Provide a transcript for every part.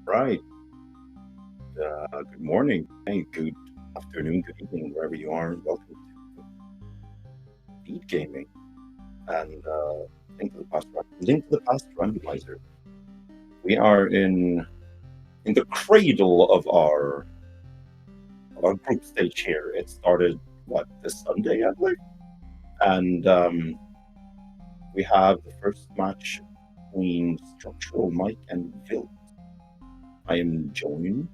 Right. Good morning. Hey, good afternoon, good evening, wherever you are. Welcome to SpeedGaming and Link to the Past Randomizer. We are in the cradle of our group stage here. It started this Sunday, I believe, and we have the first match between StructuralMike and Vilxs. I am joined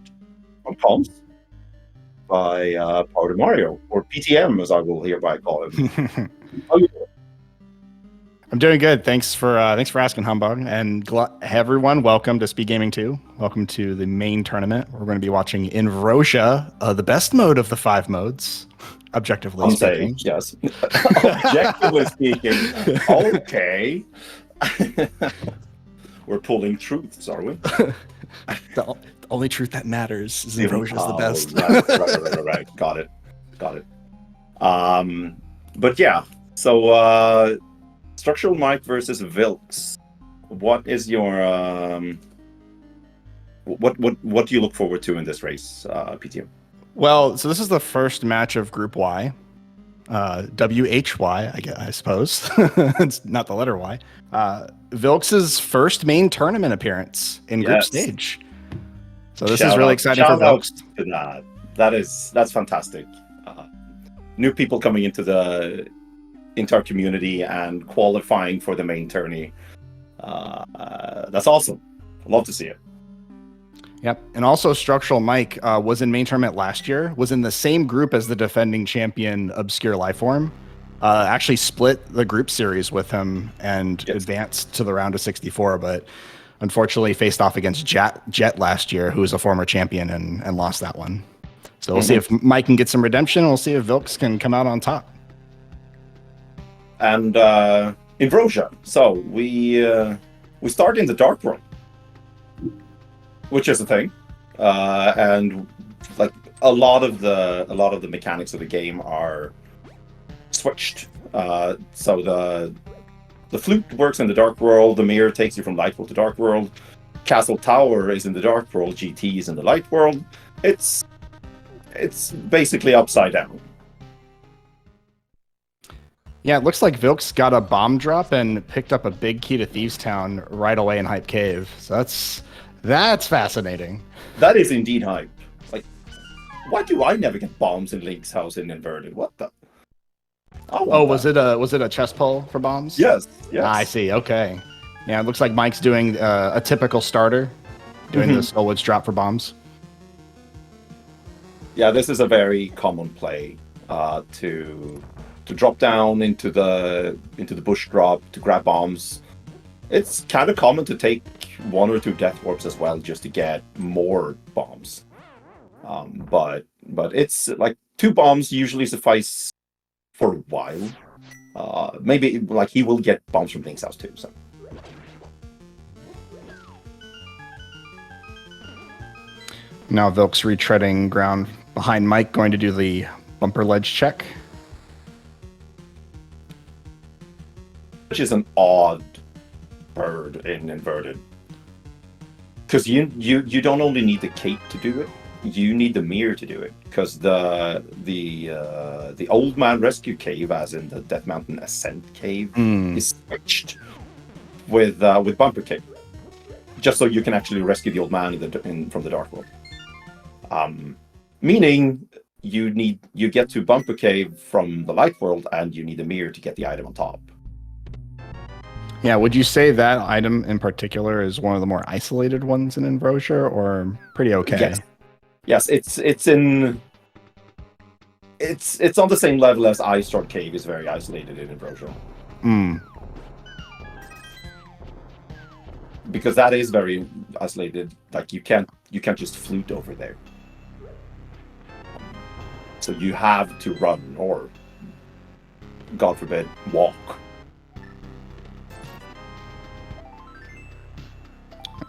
on comms by Powder Mario, or PTM as I will hereby call him. How you doing? I'm doing good. Thanks for asking, Humbug. And everyone, welcome to Speed Gaming 2. Welcome to the main tournament. We're going to be watching Inverosha, the best mode of the 5 modes, objectively I'm speaking. saying, yes. Objectively speaking, okay. We're pulling truths, are we? The only truth that matters is Inverosha is the best. Right. Got it. But yeah, so Structural Mike versus Vilxs. What is your what do you look forward to in this race, PTM? Well, so this is the first match of Group Y. WHY, I suppose. It's not the letter Y. Vilx's first main tournament appearance in group stage. So this is really exciting for Vilxs. To that. That's fantastic. New people coming into our community and qualifying for the main tourney. That's awesome. Love to see it. Yep. And also StructuralMike was in main tournament last year, was in the same group as the defending champion Obscure Lifeform. Actually split the group series with him and advanced to the round of 64, but unfortunately faced off against Jet last year, who was a former champion and lost that one. So we'll see if Mike can get some redemption. We'll see if Vilxs can come out on top. And Inverosha. So we start in the dark world, which is a thing, and like a lot of the mechanics of the game are switched. So the flute works in the dark world. The Mire takes you from light world to dark world. Castle Tower is in the dark world. GT is in the light world. It's basically upside down. Yeah, it looks like Vilxs got a bomb drop and picked up a big key to Thieves Town right away in Hype Cave. So that's fascinating. That is indeed hype. Like, why do I never get bombs in Link's house in Inverted? What the? Was it a chest pull for bombs? Yes. I see. Okay. Yeah, it looks like Mike's doing a typical starter, doing the Skullwoods drop for bombs. Yeah, this is a very common play to drop down into the bush drop to grab bombs. It's kind of common to take 1 or 2 death warps as well just to get more bombs. But it's like 2 bombs usually suffice for a while. Maybe like he will get bombs from Link's house too. So. Now Vilxs retreading ground behind Mike, going to do the bumper ledge check. Which is an odd bird in Inverted. Because you don't only need the cape to do it, you need the Mire to do it. Because the Old Man Rescue Cave, as in the Death Mountain Ascent Cave, is switched with Bumper Cave, just so you can actually rescue the old man from the Dark World. Meaning you get to Bumper Cave from the Light World, and you need a Mire to get the item on top. Yeah, would you say that item in particular is one of the more isolated ones in Inverosha, or pretty okay? Yes, it's on the same level as Ice Shard Cave is very isolated in Inverosha. Because that is very isolated. Like you can't just flute over there. So you have to run or, God forbid, walk.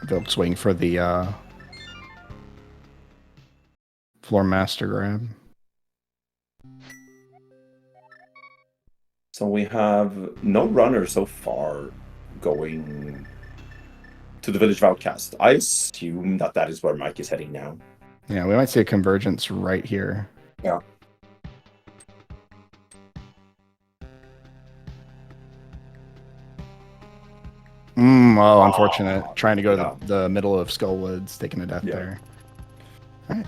Vilxs waiting for the floor master grab. So we have no runner so far going to the Village of Outcast. I assume that is where Mike is heading now. Yeah, we might see a convergence right here. Yeah. Oh, unfortunate. Trying to go yeah. to the middle of Skullwoods, taking a death there. All right.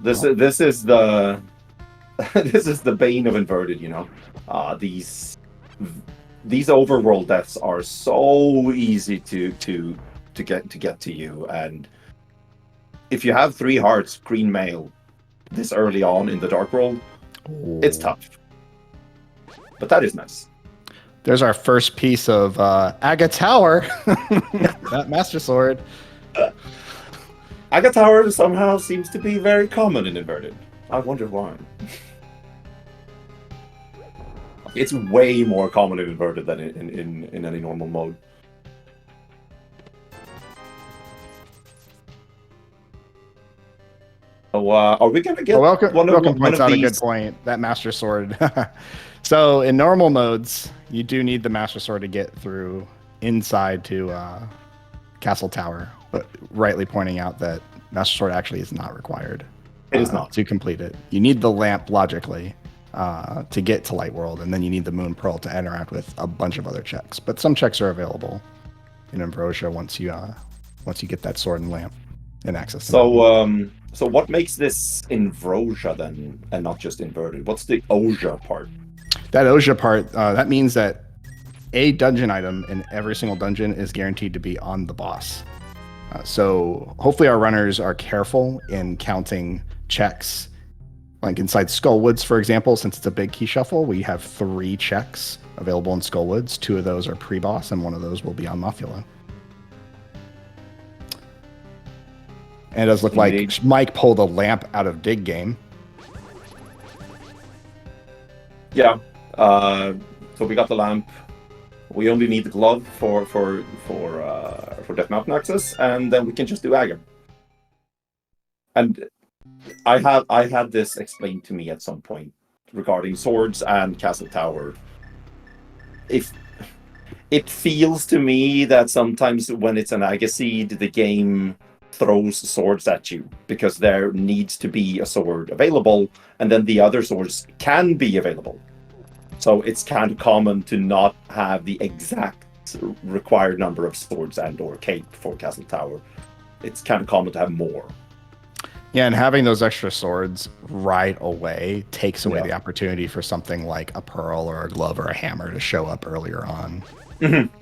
This is the this is the bane of inverted. You know, these overworld deaths are so easy to get to you, and if you have 3 hearts, green mail, this early on in the Dark World, it's tough. But that is nice. There's our first piece of Aga Tower. That Master Sword. Aga Tower somehow seems to be very common in inverted. I wonder why. It's way more common in inverted than in any normal mode. So, are we gonna get Welcome points out these? A good point. That Master Sword. So in normal modes, you do need the Master Sword to get through inside to Castle Tower, but rightly pointing out that Master Sword actually is not required. It is not to complete it. You need the lamp logically to get to Light World, and then you need the Moon Pearl to interact with a bunch of other checks. But some checks are available in Ambrosia once you get that sword and lamp and access. So what makes this Ambrosia then, and not just inverted? What's the Osia part? That Osia part, that means that a dungeon item in every single dungeon is guaranteed to be on the boss. So hopefully our runners are careful in counting checks. Like inside Skullwoods, for example, since it's a big key shuffle, we have 3 checks available in Skullwoods. 2 of those are pre-boss, and 1 of those will be on Mafula. And it does look like Mike pulled a lamp out of Dig Game. Yeah. So we got the lamp. We only need the glove for Death Mountain access, and then we can just do Aga. And I had this explained to me at some point regarding swords and Castle Tower. If it feels to me that sometimes when it's an Aga seed, the game throws swords at you because there needs to be a sword available, and then the other swords can be available. So it's kind of common to not have the exact required number of swords and/or cape for Castle Tower. It's kind of common to have more. Yeah, and having those extra swords right away takes away the opportunity for something like a pearl or a glove or a hammer to show up earlier on. Mm-hmm.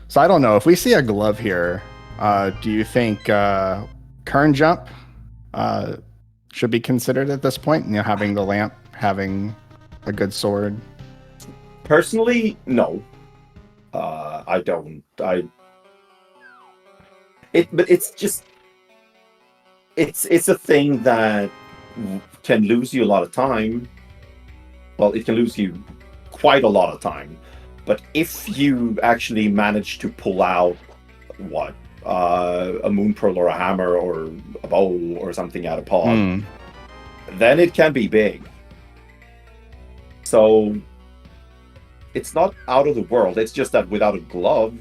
So I don't know. If we see a glove here, do you think Kern Jump should be considered at this point? You know, having the lamp, having a good sword? Personally, no. I don't. But it's just it's a thing that can lose you a lot of time. Well, it can lose you quite a lot of time. But if you actually manage to pull out a moon pearl or a hammer or a bow or something out of pod, then it can be big. So it's not out of the world. It's just that without a glove,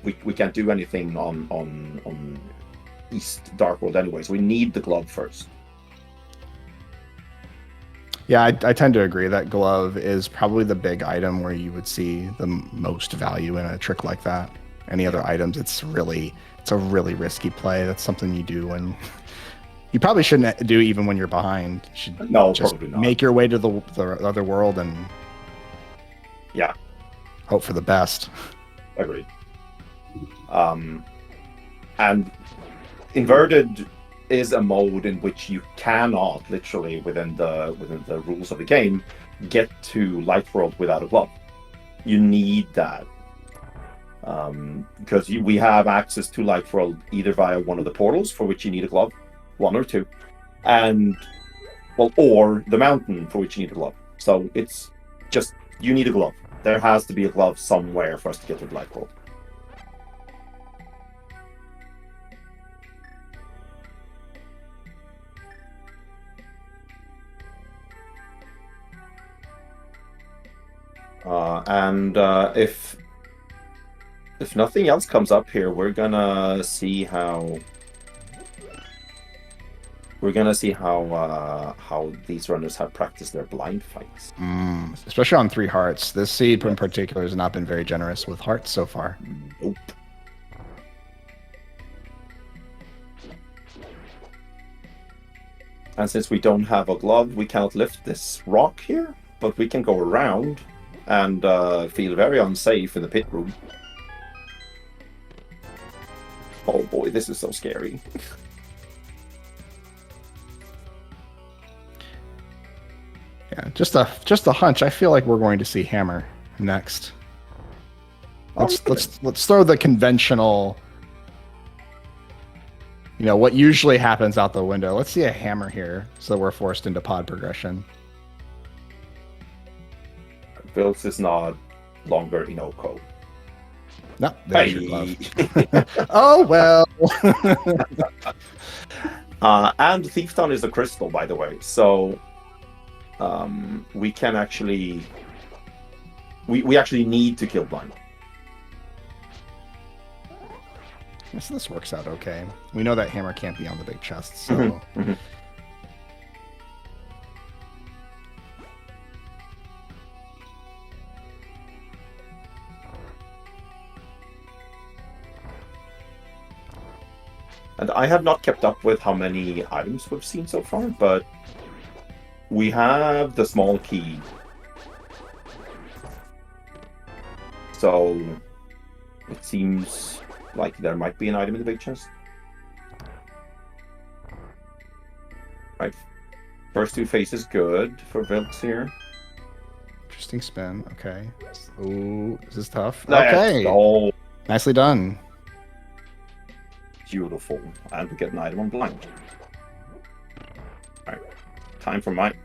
we can't do anything on East Dark World anyways. We need the glove first. Yeah, I tend to agree that glove is probably the big item where you would see the most value in a trick like that. Any other items, it's a really risky play. That's something you do when you probably shouldn't do even when you're behind. You should probably not. Make your way to the other world and hope for the best. Agreed. And inverted is a mode in which you cannot literally within the rules of the game get to Light World without a glove. You need that because we have access to Light World either via one of the portals, for which you need a glove, 1 or 2, or the mountain, for which you need a glove. So it's just you need a glove. There has to be a glove somewhere for us to get to the Light World. If if nothing else comes up here, we're gonna see how how these runners have practiced their blind fights. Especially on 3 hearts. This seed in Yes. particular has not been very generous with hearts so far. Nope. And since we don't have a glove, we cannot lift this rock here, but we can go around and feel very unsafe in the pit room. Oh boy, this is so scary. Yeah, just a hunch. I feel like we're going to see Hammer next. Let's throw the conventional, you know, what usually happens out the window. Let's see a Hammer here, so we're forced into pod progression. Vilxs is not longer Inoko. No, there's your glove. Oh well. And Thieves Town is a crystal, by the way, so we can actually we actually need to kill blind. Yes, this works out okay. We know that Hammer can't be on the big chest, so. Mm-hmm. And I have not kept up with how many items we've seen so far, but we have the small key. So it seems like there might be an item in the big chest. Right. First 2 faces good for Vilxs here. Interesting spin. Okay. Ooh, this is tough. That's Okay. all Nicely done. beautiful. And we get an item on blind. Alright. Time for Mike.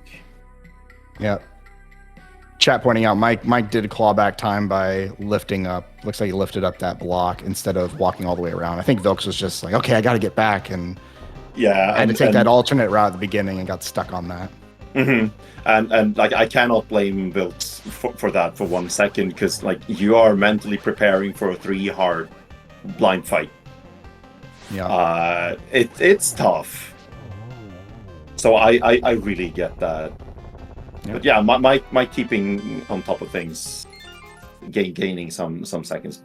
Yep. Chat pointing out Mike did clawback time by lifting up. Looks like he lifted up that block instead of walking all the way around. I think Vilxs was just like, okay, I got to get back, and Yeah, I had to take that alternate route at the beginning and got stuck on that. Mm-hmm. And like I cannot blame Vilxs for that for 1 second, because like you are mentally preparing for a 3-hard blind fight. Yeah. It's tough. So I really get that. Yeah. But yeah, my keeping on top of things, gaining some seconds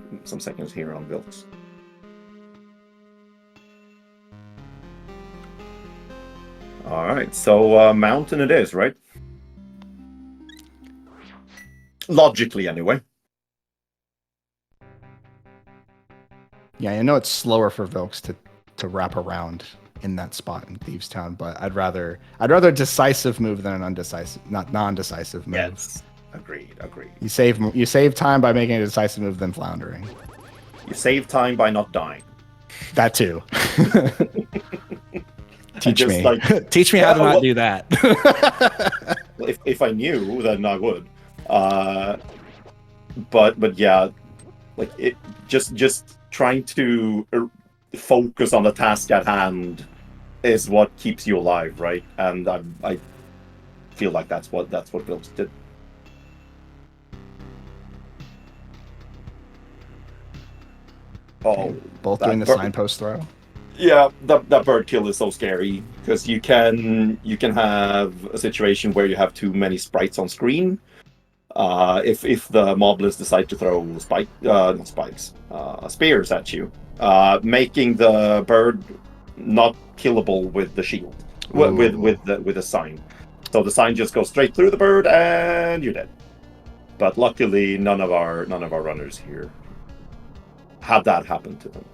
here on Vilxs. All right, so mountain it is, right? Logically, anyway. Yeah, I know it's slower for Vilxs to wrap around in that spot in Thieves Town, but I'd rather decisive move than an non-decisive move. Yes, agreed. You save time by making a decisive move than floundering. You save time by not dying. That too. Teach me. Like, Teach me how to not do that. if I knew, then I would. But yeah, like it just trying to focus on the task at hand is what keeps you alive, right? And I feel like that's what Vilxs did. Oh, Both doing the signpost throw. Yeah, that bird kill is so scary because you can have a situation where you have too many sprites on screen. If the moblins decide to throw spears at you, making the bird not killable with the shield, with the sign. So the sign just goes straight through the bird and you're dead. But luckily, none of our runners here had that happen to them.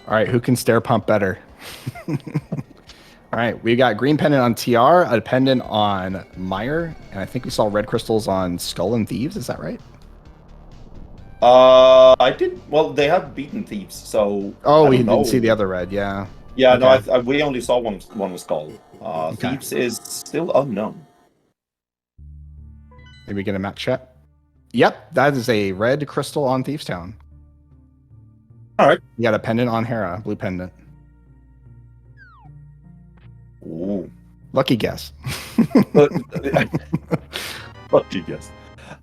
All right, who can stair pump better? All right, we got green pendant on TR, a pendant on Mire, and I think we saw red crystals on Skull and Thieves. Is that right? I did. Well, they have beaten Thieves, so. Oh, we didn't see the other red. Yeah. Yeah, okay. No, we only saw one with Skull. Okay. Thieves is still unknown. Maybe get a map chat. Yep, that is a red crystal on Thieves Town. All right. You got a pendant on Hera, blue pendant. Ooh. Lucky guess. Lucky guess.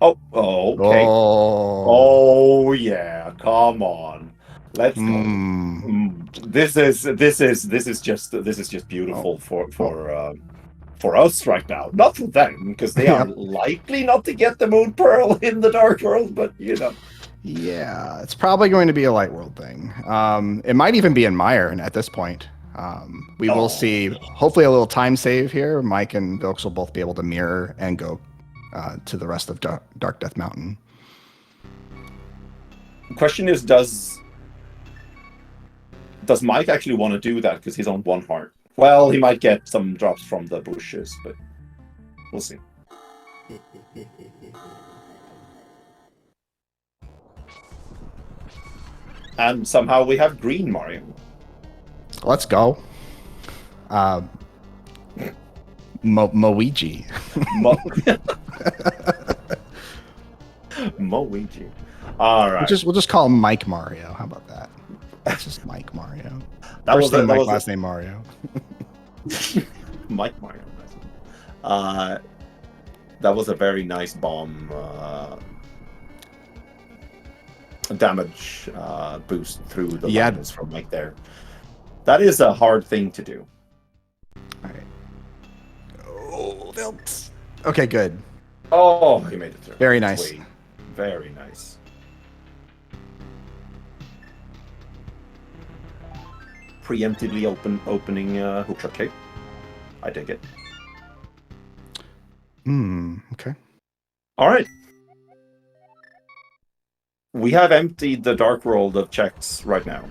Okay. Oh. Oh yeah, come on. Let's go. Hmm. This is just Oh. beautiful for Oh. for us right now. Not for them, because they are Yep. likely not to get the Moon Pearl in the Dark World, but you know. Yeah, it's probably going to be a light world thing. It might even be in Mire at this point. We will see. Oh. Hopefully, a little time save here. Mike and Vilxs will both be able to mirror and go to the rest of Dark Death Mountain. The question is, does Mike actually want to do that because he's on 1 heart? Well, he might get some drops from the bushes, but we'll see. And somehow we have green Mario. Let's go. Moiji. Moiji. All right. We'll just call him Mike Mario. How about that? That's just Mike Mario. That First was name Mike, last name Mario. Mike Mario. That was a very nice bomb damage boost through the levels from Mike there. That is a hard thing to do. All right. Oh, Vilxs. Okay, good. Oh, he made it through. Very nice. Sweet. Very nice. Preemptively opening hookshot cape. I dig it. Okay. All right. We have emptied the Dark World of checks right now.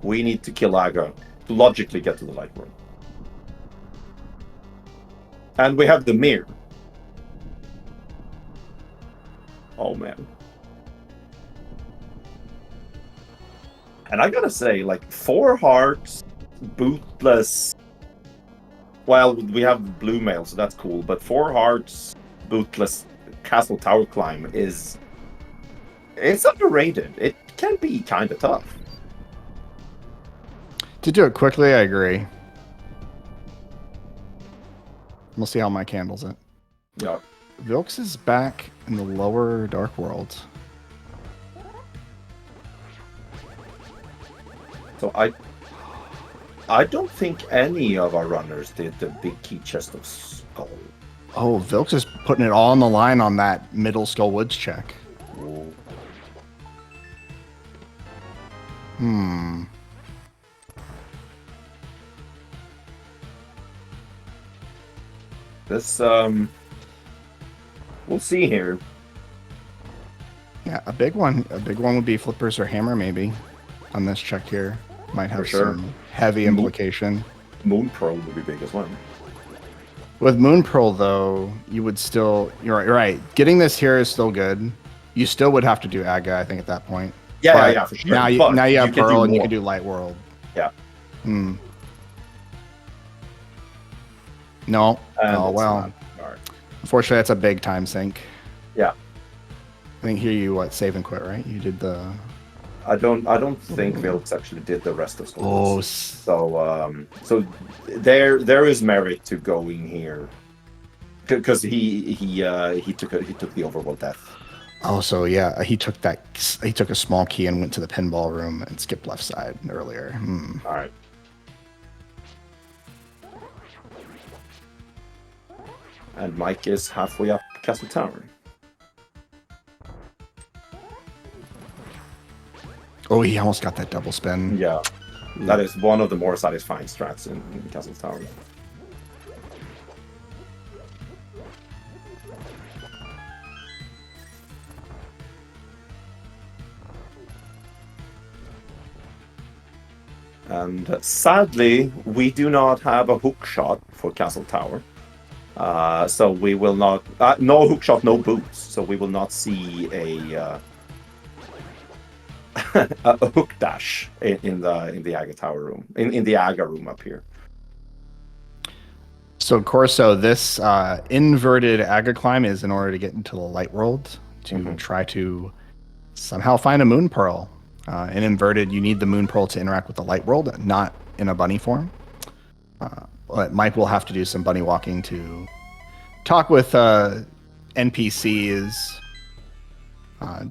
We need to kill Aga to logically get to the Light World. And we have the Mire. Oh, man. And I gotta say, like, 4 hearts, bootless... Well, we have blue mail, so that's cool. But 4 hearts, bootless castle tower climb is... It's underrated. It can be kind of tough. To do it quickly, I agree. We'll see how Mike handles it. Yeah. Vilxs is back in the lower Dark World. So I don't think any of our runners did the big key chest of skull. Oh, Vilxs is putting it all on the line on that middle Skull Woods check. Ooh. This we'll see here. Yeah, a big one would be flippers or hammer maybe on this check here. Might have some heavy implication. Moon Pearl would be big as well. With Moon Pearl though, you would still you're right. Getting this here is still good. You still would have to do Aga, I think, at that point. Yeah, for sure. Now you have Pearl and you can do Light World. Yeah. No. Oh well. Right. Unfortunately, that's a big time sink. Yeah. I think here you save and quit, right? You did the. I don't think Vilxs actually did the rest of school. So there is merit to going here because he took the overworld death. Oh, so yeah, he took a small key and went to the pinball room and skipped left side earlier. All right. And Mike is halfway up Castle Tower. Oh, he almost got that double spin. Yeah, that is one of the more satisfying strats in Castle Tower. And sadly, we do not have a hook shot for Castle Tower. So we will not... no hook shot, no boots. So we will not see a hook dash in the Aga Tower room. In the Aga room up here. So Corso, this inverted Aga climb is in order to get into the Light World to try to somehow find a Moon Pearl. In inverted, you need the Moon Pearl to interact with the Light World, not in a bunny form. But Mike will have to do some bunny walking to talk with NPCs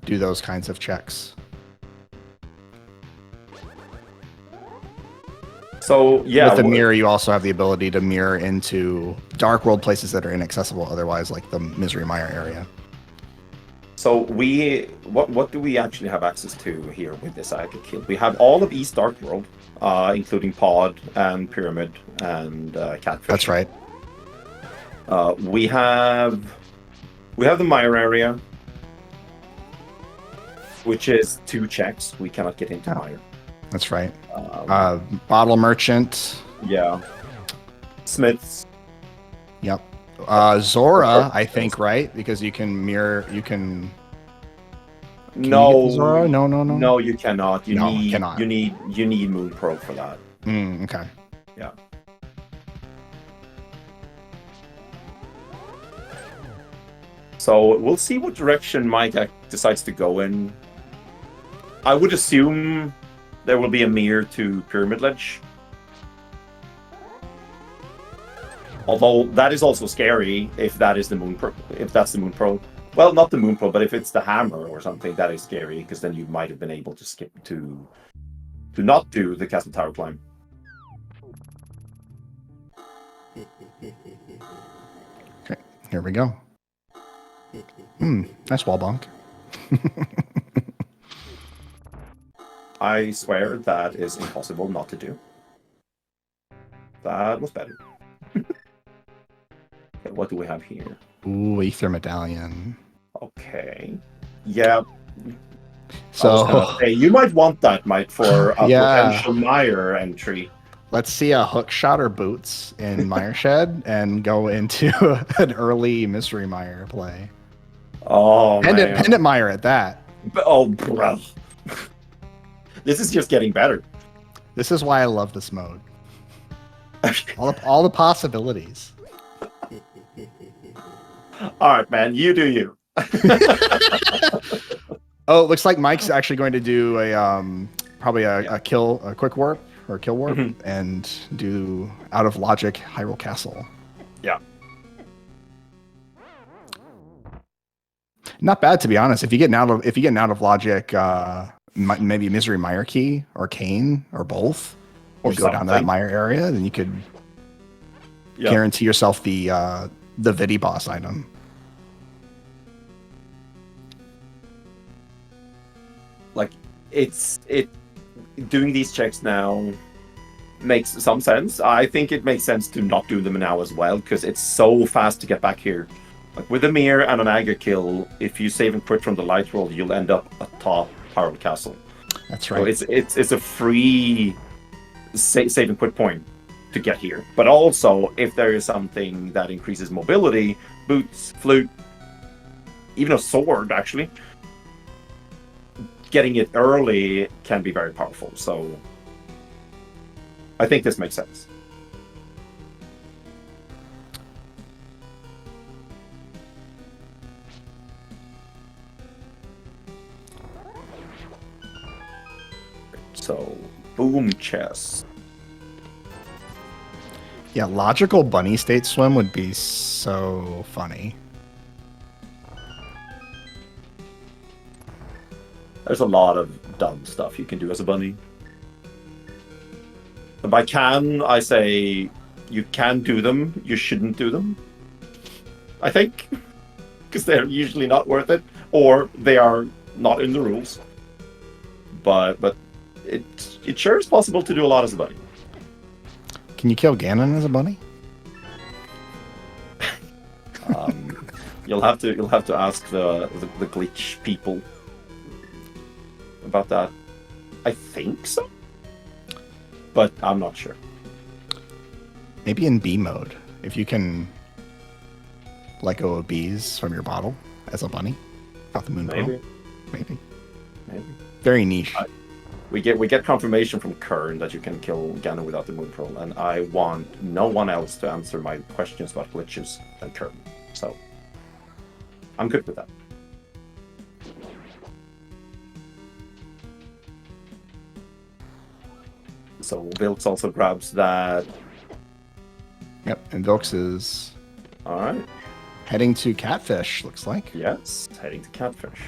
do those kinds of checks. So yeah, with the mirror, you also have the ability to mirror into dark world places that are inaccessible otherwise, like the Misery Mire area. So what do we actually have access to here with this Aga kill? We have all of East Dark World, including Pod and Pyramid and Catfish. That's right. We have the Mire area, which is 2 checks. We cannot get into Mire. That's right. Bottle Merchant. Yeah. Smiths. Yep. Zora, I think, right? Because you can mirror. You can. No. You Zora? No. No, you cannot. You cannot. You need Moon Pro for that. Okay. Yeah. So we'll see what direction Mike decides to go in. I would assume there will be a mirror to Pyramid Ledge. Although that is also scary if that is the Moon Pro. If that's the Moon Pro. Well, not the Moon Pro, but if it's the Hammer or something, that is scary because then you might have been able to skip to not do the Castle Tower climb. Okay, here we go. Nice wall bonk. I swear that is impossible not to do. That was better. Okay, what do we have here? Ooh, Ether Medallion. Okay. Yeah. So you might want that, Mike, for a Yeah. potential Mire entry. let's see a hook shot or boots in Mire Shed and go into an early Mystery Mire play. Oh, man. Pendant Mire at that. Oh, bro. This is just getting better. This is why I love this mode. All the possibilities. All right, man. You do you. Oh, it looks like Mike's actually going to do probably a quick warp or kill warp and do out of logic Hyrule Castle. Yeah. Not bad, to be honest. If you get out of logic, maybe Misery Mire Key or Cane or both, or go down to that Mire area, then you could guarantee yourself the Vidi boss item. Like doing these checks now makes some sense. I think it makes sense to not do them now as well because it's so fast to get back here. Like with a Mire and an Aga kill, if you save and quit from the light world, you'll end up atop Hyrule Castle. That's right. So it's a free save and quit point to get here. But also, if there is something that increases mobility, boots, flute, even a sword, actually, getting it early can be very powerful. So I think this makes sense. So, boom chest. Yeah, logical bunny state swim would be so funny. There's a lot of dumb stuff you can do as a bunny. And by can, I say you can do them, you shouldn't do them. I think. Because they're usually not worth it, or they are not in the rules. But it sure is possible to do a lot as a bunny. Can you kill Ganon as a bunny? You'll have to ask the glitch people about that. I think so, but I'm not sure. Maybe in bee mode, if you can let go of bees from your bottle as a bunny, without the moon. Maybe. Very niche. We get confirmation from Kern that you can kill Ganon without the Moon Pearl, and I want no one else to answer my questions about glitches than Kern. So I'm good with that. So Vilxs also grabs that. Yep, and Vilxs is all right. Heading to Catfish, looks like. Yes, heading to Catfish.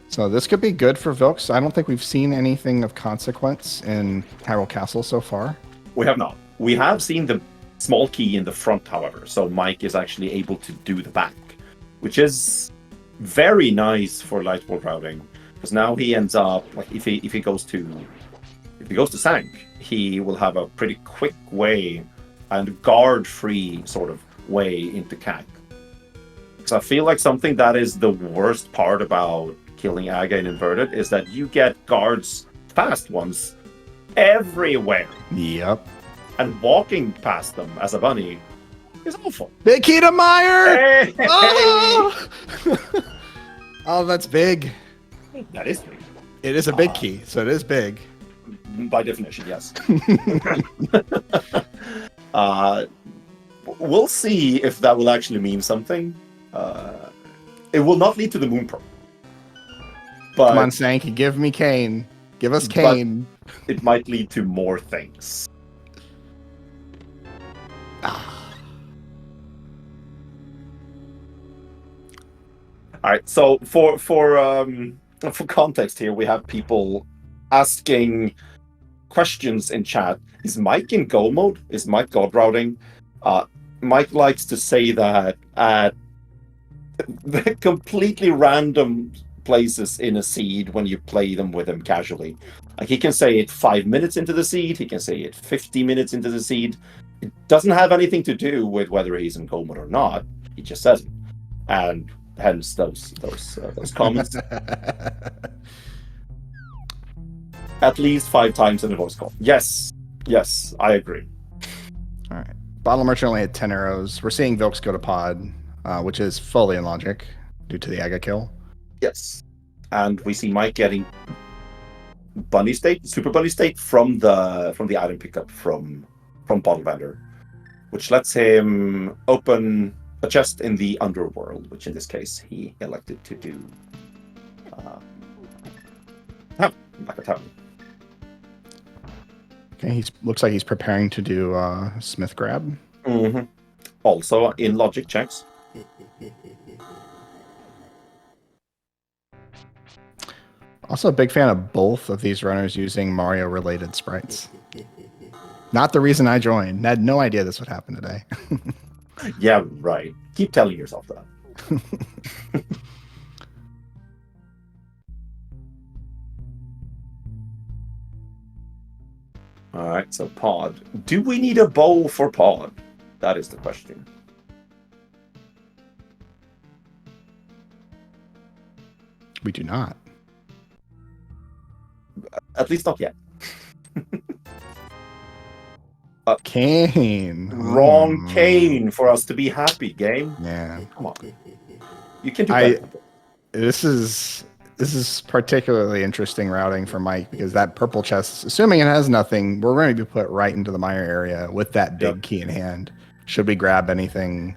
So this could be good for Vilxs. I don't think we've seen anything of consequence in Hyrule Castle so far. We have not. We have seen the small key in the front, however. So Mike is actually able to do the back, which is very nice for light wall routing. Because now he ends up, like, if he goes to Sank, he will have a pretty quick way and guard-free sort of way into CAC. So I feel like something that is the worst part about killing Aga in Inverted is that you get guards, fast ones, everywhere. Yep. And walking past them as a bunny is awful. Big key to Mire! Hey! Oh! Oh, that's big. That is big. It is a big key, so it is big. By definition, yes. We'll see if that will actually mean something. It will not lead to the Moon Pearl. But come on, Sank, give me Kane. Give us Kane. It might lead to more things. All right. So for context here, we have people asking questions in chat. Is Mike in go mode? Is Mike god routing? Mike likes to say that at completely random places in a seed when you play them with him casually. Like he can say it 5 minutes into the seed, he can say it 50 minutes into the seed. It doesn't have anything to do with whether he's in go mode or not. He just says it, and hence those comments. At least 5 times in a voice call. Yes, I agree. All right. Bottle Merchant only had 10 arrows. We're seeing Vilxs go to pod, which is fully in logic due to the Aga kill. Yes. And we see Mike getting bunny state, super bunny state from the item pickup from Bottle Vendor, which lets him open a chest in the underworld, which in this case he elected to do like a town. Okay, looks like he's preparing to do Smith grab. Mm-hmm. Also in logic checks. Also a big fan of both of these runners using Mario-related sprites. Not the reason I joined. I had no idea this would happen today. Yeah, right. Keep telling yourself that. All right, so pod. Do we need a bow for pod? That is the question. We do not. At least not yet. Kane. Wrong Kane for us to be happy, game. Yeah. Come on. You can do better. This is particularly interesting routing for Mike because that purple chest, assuming it has nothing, we're going to be put right into the Mire area with that big key in hand. Should we grab anything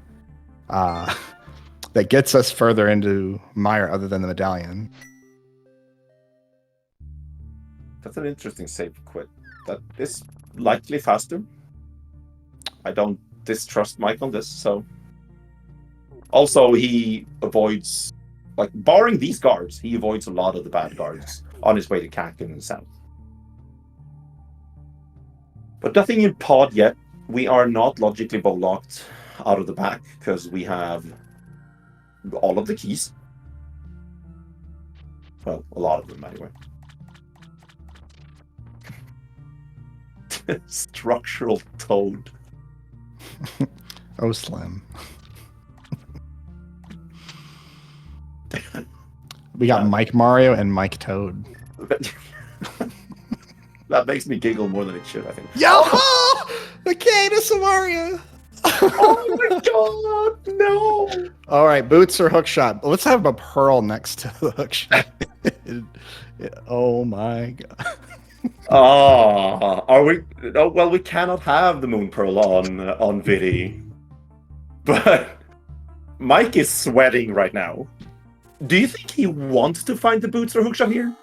that gets us further into Mire other than the medallion? That's an interesting save quit. That is likely faster. I don't distrust Mike on this, so. Also, he avoids, like, barring these guards, he avoids a lot of the bad guards on his way to CAC in the south. But nothing in pod yet. We are not logically bow locked out of the back because we have all of the keys. Well, a lot of them anyway. Structural Toad. Oh, Slim. We got Mike Mario and Mike Toad. That makes me giggle more than it should, I think. Yo! The Cadus of Mario! Oh my god, no! All right, boots or hookshot? Let's have a pearl next to the hookshot. Oh my god. Are we? Oh, well, we cannot have the Moon Pearl on Vidi. But Mike is sweating right now. Do you think he wants to find the boots or hookshot here?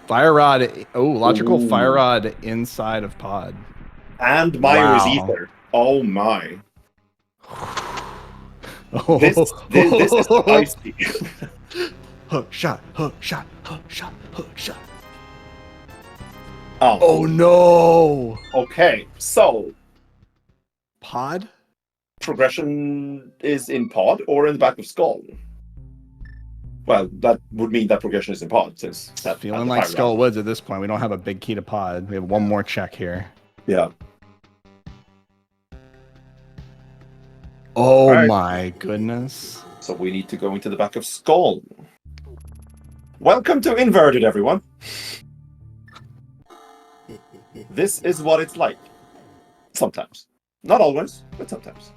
Fire Rod. Oh, logical Fire Rod inside of pod. And Mire is ether. Oh my. This is spicy. Hook shot, hook shot, hook shot, hook shot. Oh. Oh no! Okay, so Pod? progression is in pod or in the back of skull. Well, that would mean that progression is in pod since It's that feeling like Skull Woods at this point. We don't have a big key to pod. We have one more check here. Yeah. Oh right. my goodness. So we need to go into the back of skull. Welcome to Inverted, everyone. This is what it's like. Sometimes. Not always, but sometimes.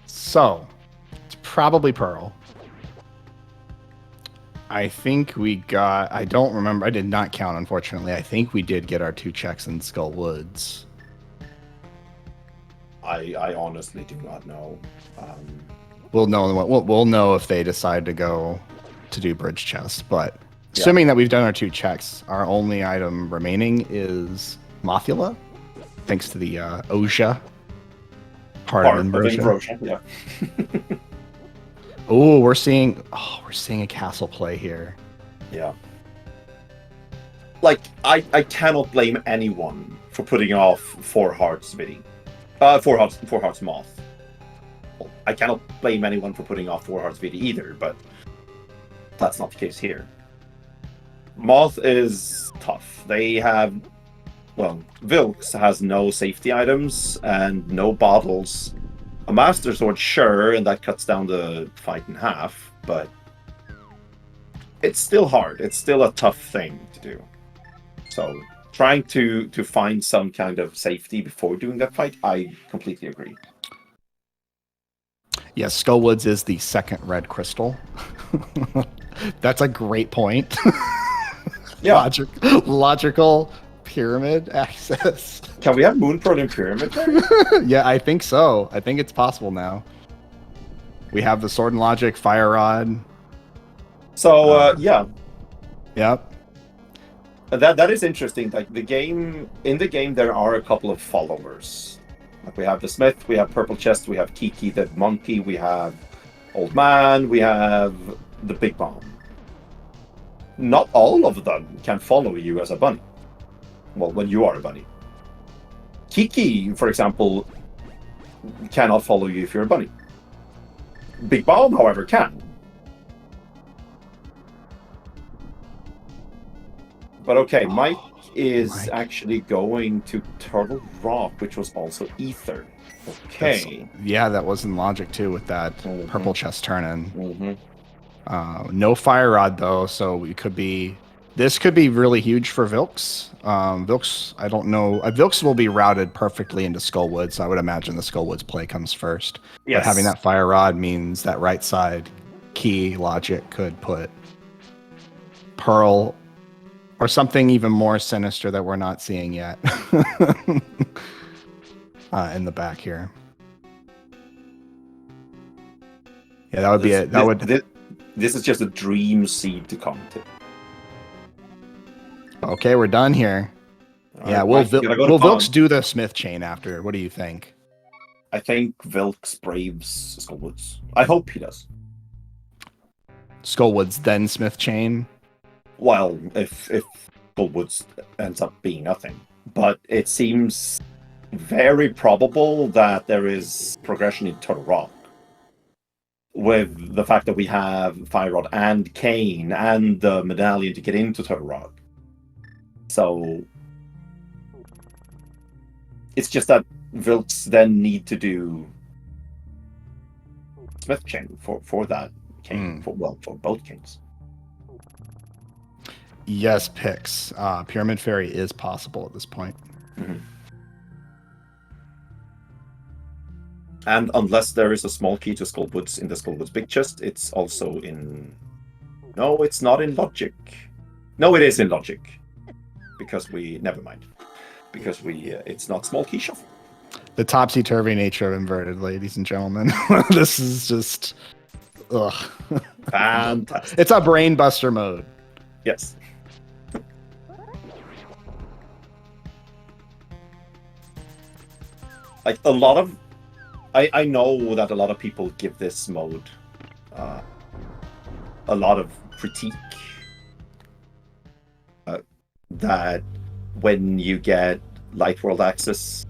So, it's probably Pearl. I think we got... I don't remember. I did not count, unfortunately. I think we did get our 2 checks in Skull Woods. I honestly do not know. We'll know if they decide to go to do bridge chest, but assuming that we've done our 2 checks, our only item remaining is Mothula, thanks to the Osha part of Inversion. Yeah. Oh, we're seeing a castle play here. Yeah. Like I cannot blame anyone for putting off 4 Hearts Vidi. 4 Hearts Moth. Well, I cannot blame anyone for putting off 4 Hearts Vidi either, but that's not the case here. Moth is tough. They have, well, Vilxs has no safety items and no bottles. A Master Sword, sure, and that cuts down the fight in half, but it's still hard. It's still a tough thing to do. So trying to find some kind of safety before doing that fight, I completely agree. Yes, Skull Woods is the second red crystal. That's a great point. Yeah. Logical pyramid access. Can we have Moon Pearl in pyramid? Yeah, I think so. I think it's possible now. We have the Sword and Logic, Fire Rod. So yeah. Yep. That is interesting. Like in the game there are a couple of followers. Like we have the Smith, we have Purple Chest, we have Kiki the Monkey, we have Old Man, we have the Big Bomb. Not all of them can follow you as a bunny. Well, when you are a bunny. Kiki, for example, cannot follow you if you're a bunny. Big Bomb, however, can. But okay, Mike is actually going to Turtle Rock, which was also Ether. Okay. That was in Logic too with that Purple Chest turn-in. Mm-hmm. No Fire Rod though, so this could be really huge for Vilxs. Vilxs, I don't know. Vilxs will be routed perfectly into Skullwoods, so I would imagine the Skullwoods play comes first. Yes. But having that Fire Rod means that right side key Logic could put Pearl or something even more sinister that we're not seeing yet in the back here. Yeah, that would be it. This is just a dream seed to come to. Okay, we're done here. Yeah, will Vilxs do the Smith chain after? What do you think? I think Vilxs braves Skullwoods. I hope he does. Skullwoods, then Smith chain? Well, if Skullwoods ends up being nothing. But it seems very probable that there is progression in Turtle Rock. With the fact that we have Fire Rod and Kane and the medallion to get into Turtle Rock. So it's just that Vilxs then need to do Smith chain for that king, for both kings. Yes, picks. Pyramid Fairy is possible at this point. Mm-hmm. And unless there is a small key to Skullwoods in the Skullwoods big chest, it's also in... No, it's not in Logic. No, it is in Logic. Because never mind. Because it's not small key shuffle. The topsy-turvy nature of Inverted, ladies and gentlemen. This is just... Ugh. Fantastic. It's a brain buster mode. Yes. Like a lot of I know that a lot of people give this mode a lot of critique. That when you get light world access,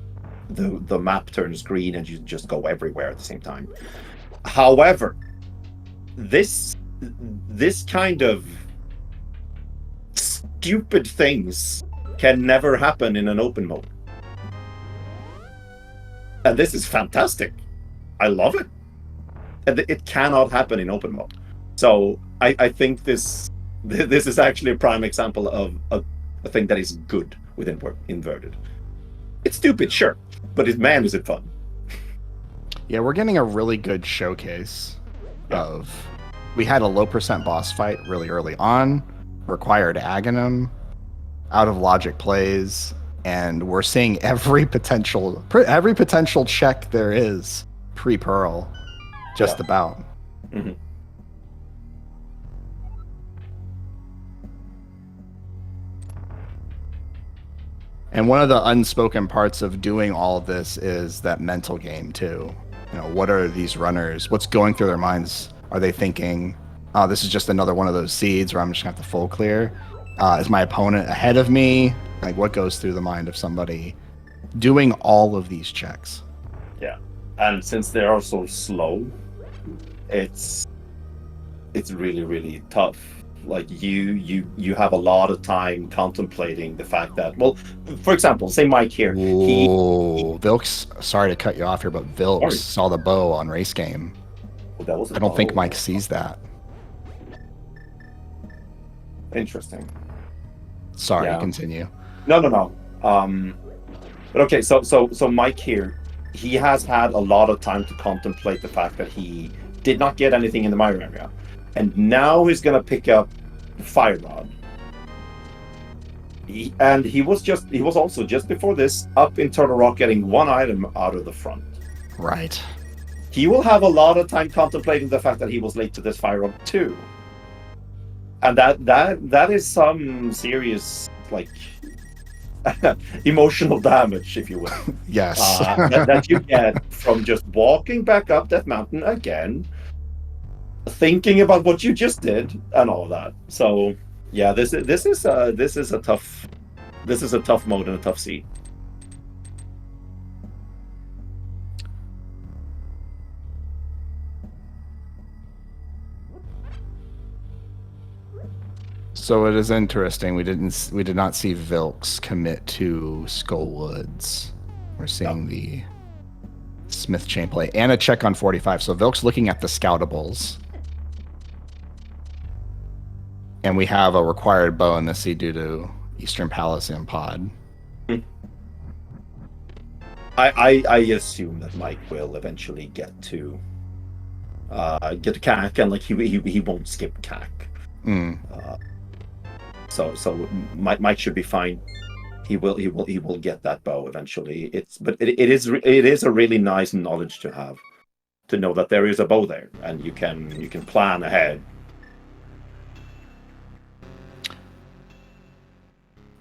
the map turns green and you just go everywhere at the same time. However, this kind of stupid things can never happen in an open mode. And this is fantastic. I love it. And it cannot happen in open mode. So I think this is actually a prime example of a thing that is good with inverted. It's stupid, sure, but man, is it fun. Yeah, we're getting a really good showcase of... We had a low percent boss fight really early on, required Ganon, out of logic plays, and we're seeing every potential check there is pre-Pearl, just about. Mm-hmm. And one of the unspoken parts of doing all of this is that mental game too. You know, what are these runners? What's going through their minds? Are they thinking, oh, this is just another one of those seeds where I'm just gonna have to full clear? Is my opponent ahead of me? Like, what goes through the mind of somebody doing all of these checks? Yeah, and since they are so slow, it's really, really tough. Like you have a lot of time contemplating the fact that, well, for example, say Mike here. Vilxs, sorry to cut you off here, but Vilxs saw the bow on race game. That was I don't think Mike sees that. Interesting. Sorry, continue. No. But okay, so Mike here, he has had a lot of time to contemplate the fact that he did not get anything in the Mire area, and now he's gonna pick up Fire Rod. He was also just before this up in Turtle Rock getting one item out of the front. Right. He will have a lot of time contemplating the fact that he was late to this Fire Rod too. And that is some serious, like, emotional damage, if you will. Yes. that you get from just walking back up that mountain again, thinking about what you just did, and all that. So yeah, this is a tough mode and a tough seed. So it is interesting. We did not see Vilxs commit to Skullwoods. We're seeing the Smith chain play and a check on 45. So Vilxs looking at the scoutables. And we have a required bow in the sea due to Eastern Palace and Pod. I assume that Mike will eventually get to CAC, and like he won't skip CAC. So Mike should be fine. He will get that bow eventually. It is a really nice knowledge to have, to know that there is a bow there and you can plan ahead.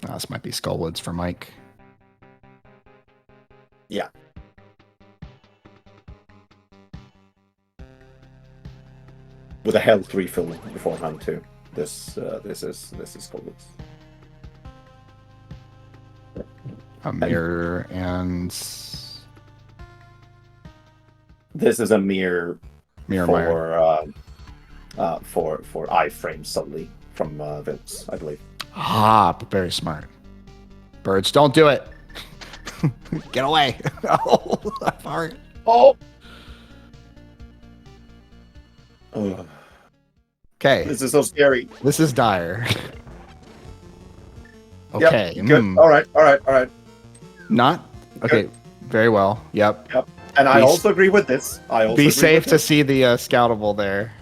This might be Skullwoods for Mike. Yeah. With a health refill beforehand too. This is Skullwoods. A Mire and this is a Mire Mire for iframe solely from Vilxs, I believe. Very smart. Birds, don't do it. Get away. Oh, that part. Oh. Okay. This is so scary. This is dire. Okay. Yep, good. All right. Not okay. Good. Very well. Yep. And I also agree with this. Be safe to see the scoutable there.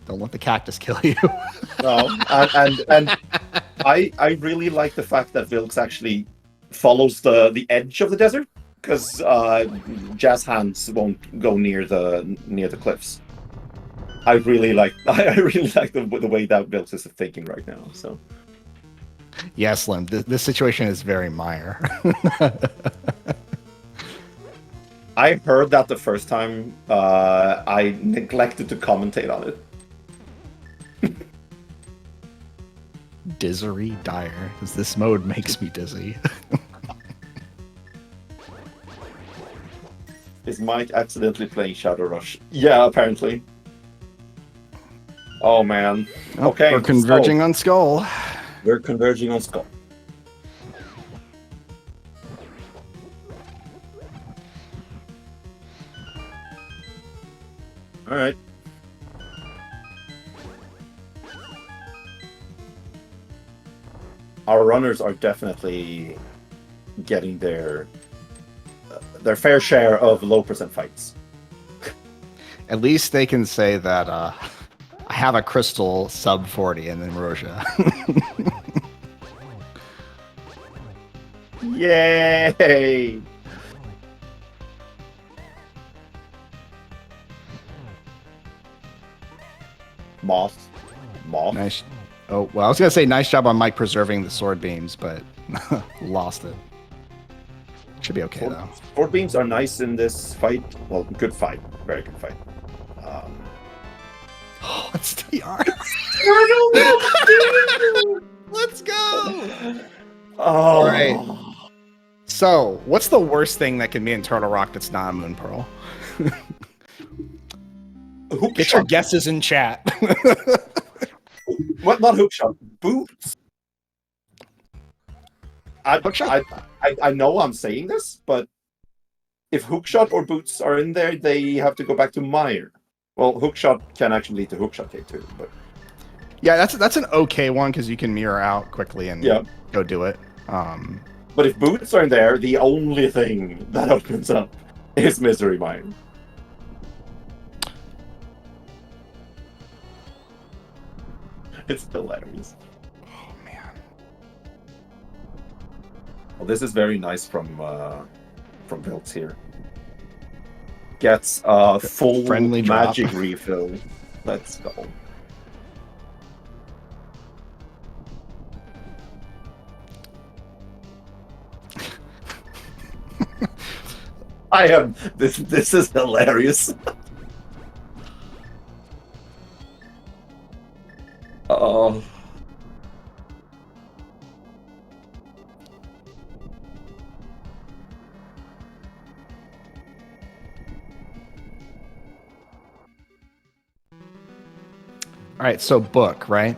Don't let the cactus kill you. No, and I really like the fact that Vilxs actually follows the edge of the desert, because jazz hands won't go near the cliffs. I really like the way that Vilxs is thinking right now. So yeah, Slim, this situation is very Mire. I heard that the first time. I neglected to commentate on it. Dizzery dire, because this mode makes me dizzy. Is Mike accidentally playing Shadow Rush? Yeah, apparently. Oh man. Oh, Okay. we're converging on Skull. We're converging on Skull. All right. Our runners are definitely getting their fair share of low percent fights. At least they can say that I have a crystal sub 40 in Ambrosia. Yay! Moth. Nice. Oh, well, I was going to say nice job on Mike preserving the sword beams, but lost it. Should be okay, though. Sword beams are nice in this fight. Well, good fight. Very good fight. Oh, it's TR. Let's go! Oh. All right. So, what's the worst thing that can be in Turtle Rock that's not a Moon Pearl? Get your guesses in chat. What? Not hookshot. Boots. Hookshot? I know I'm saying this, but if hookshot or boots are in there, they have to go back to Mire. Well, hookshot can actually lead to hookshot K too, but yeah, that's an okay one because you can mirror out quickly and go do it. But if boots are in there, the only thing that opens up is Misery Mine. It's hilarious. Oh man. Well, this is very nice from Vilxs here. Gets a full friendly magic refill. Let's go. I am. This is hilarious. Oh. All right, so book, right?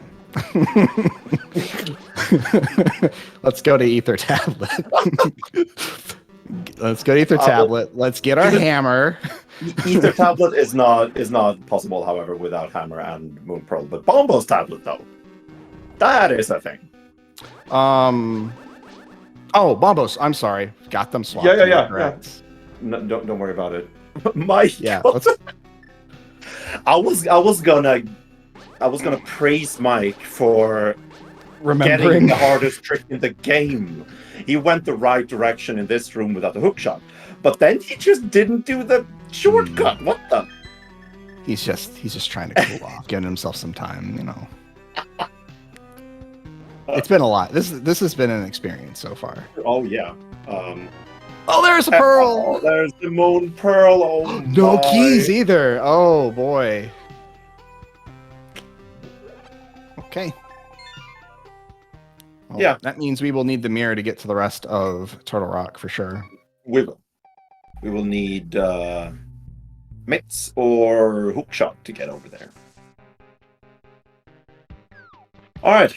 Let's go to Ether Tablet. Let's go to Ether Tablet. Let's get our hammer. Ether Tablet is not possible, however, without hammer and Moon Pearl. But Bombo's Tablet, though, that is a thing. Oh, Bombos. I'm sorry. Got them swapped. Yeah. No, don't worry about it. Mike. Yeah. I was gonna praise Mike for getting the hardest trick in the game. He went the right direction in this room without the hookshot, but then he just didn't do the shortcut. What the? He's just trying to cool off, giving himself some time, you know. It's been a lot. This has been an experience so far. Oh yeah. Oh, there's a pearl. Oh, there's the Moon Pearl. Oh, no keys either. Oh boy. Okay. Well, yeah. That means we will need the mirror to get to the rest of Turtle Rock for sure. We will need mitts or hookshot to get over there. All right.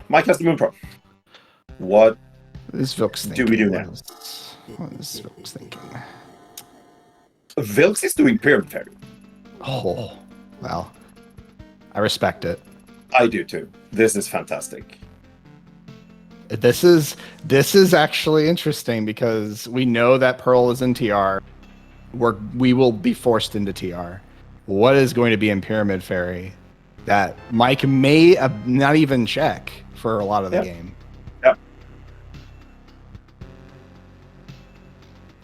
Mike has the Moon Pearl. What is Vilxs do we do now? What is Vilxs thinking? Vilxs is doing Pyramid Fairy. Oh, well. I respect it. I do too. This is fantastic. This is actually interesting because we know that Pearl is in TR. We will be forced into TR. What is going to be in Pyramid Fairy that Mike may not even check for a lot of the game? Yep.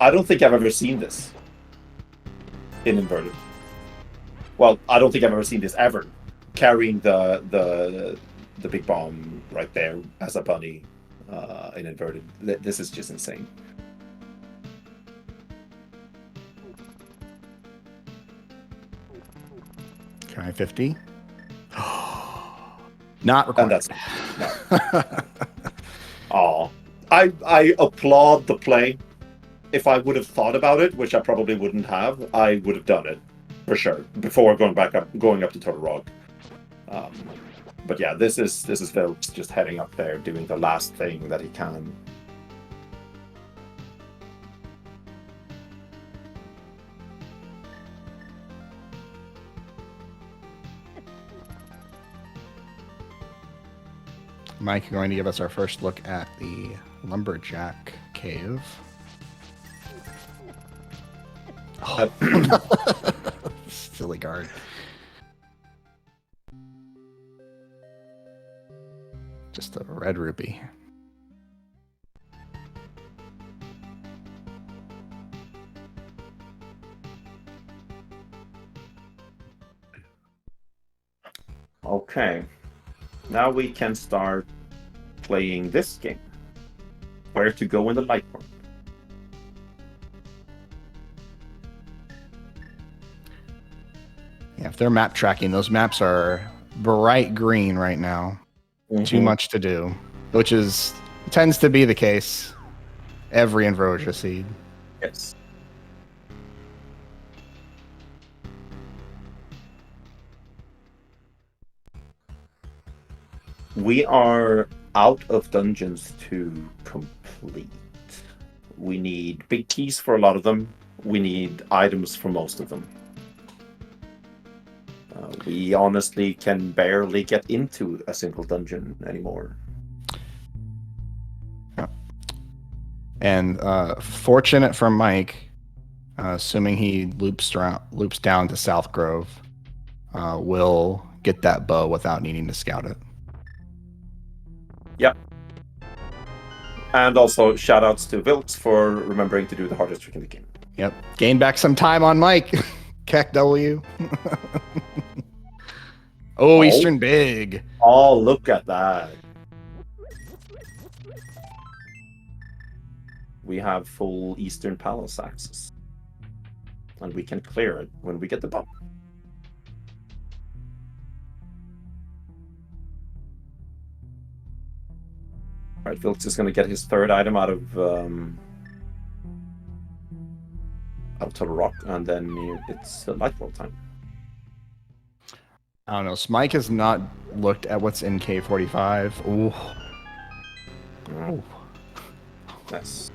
I don't think I've ever seen this in inverted. Well, I don't think I've ever seen this ever. Carrying the big bomb right there as a bunny in inverted. This is just insane. Can I 50? Not required. And that's no. Oh, I applaud the play. If I would have thought about it, which I probably wouldn't have, I would have done it for sure before going up to Total Rock. But yeah, this is Vilxs just heading up there, doing the last thing that he can. Mike, you're going to give us our first look at the Lumberjack Cave. Oh. Silly guard. Just a red rupee. Okay. Now we can start playing this game. Where to go in the light world. Yeah, if they're map tracking, those maps are bright green right now. Mm-hmm. Too much to do, which tends to be the case every Invrosia seed. Yes. We are out of dungeons to complete. We need big keys for a lot of them. We need items for most of them. We honestly can barely get into a single dungeon anymore. And fortunate for Mike, assuming he loops down to South Grove, will get that bow without needing to scout it. Yep. And also shoutouts to Vilxs for remembering to do the hardest trick in the game. Yep. Gain back some time on Mike. Keck W. Oh, Eastern big. Oh, look at that. We have full Eastern Palace access. And we can clear it when we get the bow. Alright, Vilxs is going to get his third item out of Total Rock, and then it's Light World time. I don't know. Smike has not looked at what's in K45. Ooh. Oh. Yes.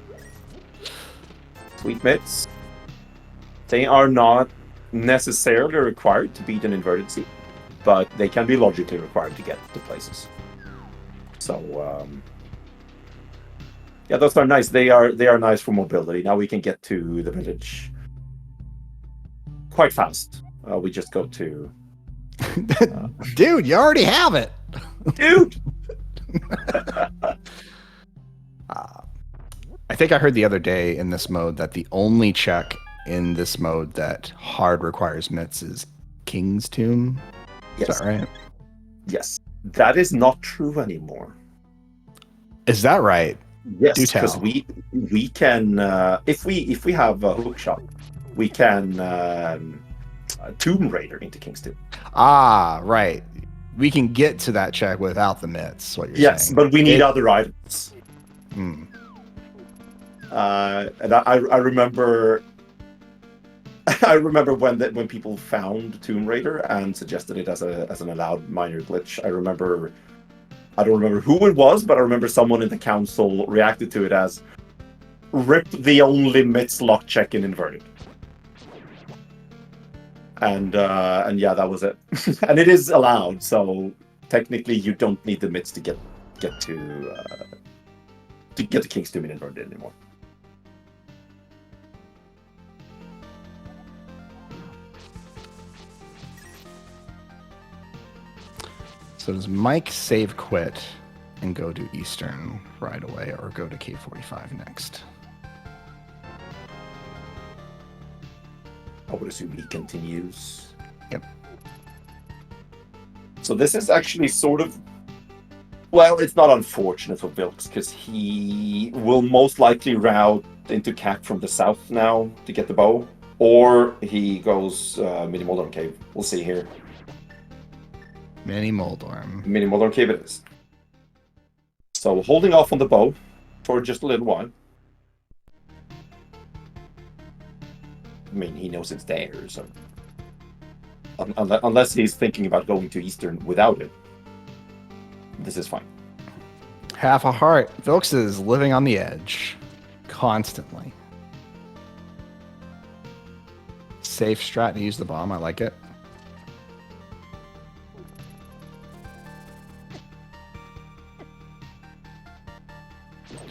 Sweet mitts. They are not necessarily required to beat an inverted sea, but they can be logically required to get to places. So, yeah, those are nice. They are nice for mobility. Now we can get to the village quite fast. We just go to... Dude, you already have it. Dude! I think I heard the other day in this mode that the only check in this mode that hard requires mitts is King's Tomb. Yes. Is that right? Yes. That is not true anymore. Is that right? Yes, because we can if we have a hook shot, we can Tomb Raider into King's Tomb. Ah, right. We can get to that check without the mitts. What you're saying? Yes, but we need other items. Hmm. And I remember when people found Tomb Raider and suggested it as an allowed minor glitch. I don't remember who it was, but I remember someone in the council reacted to it as "rip the only mitts lock check in inverted." And yeah, that was it. And it is allowed, so technically you don't need the mitts to get to the King's Tomb in inverted anymore. So does Mike save quit and go to Eastern right away, or go to K45 next? I would assume he continues. Yep. So this is actually sort of... Well, it's not unfortunate for Vilxs, because he will most likely route into CAC from the south now to get the bow. Or he goes Mini Moldon Cave. We'll see here. Mini Moldorm. Mini Moldorm Cave it is. So holding off on the bow for just a little while. I mean, he knows it's there, so unless he's thinking about going to Eastern without it, this is fine. Half a heart. Vilxs is living on the edge constantly. Safe strat to use the bomb. I like it.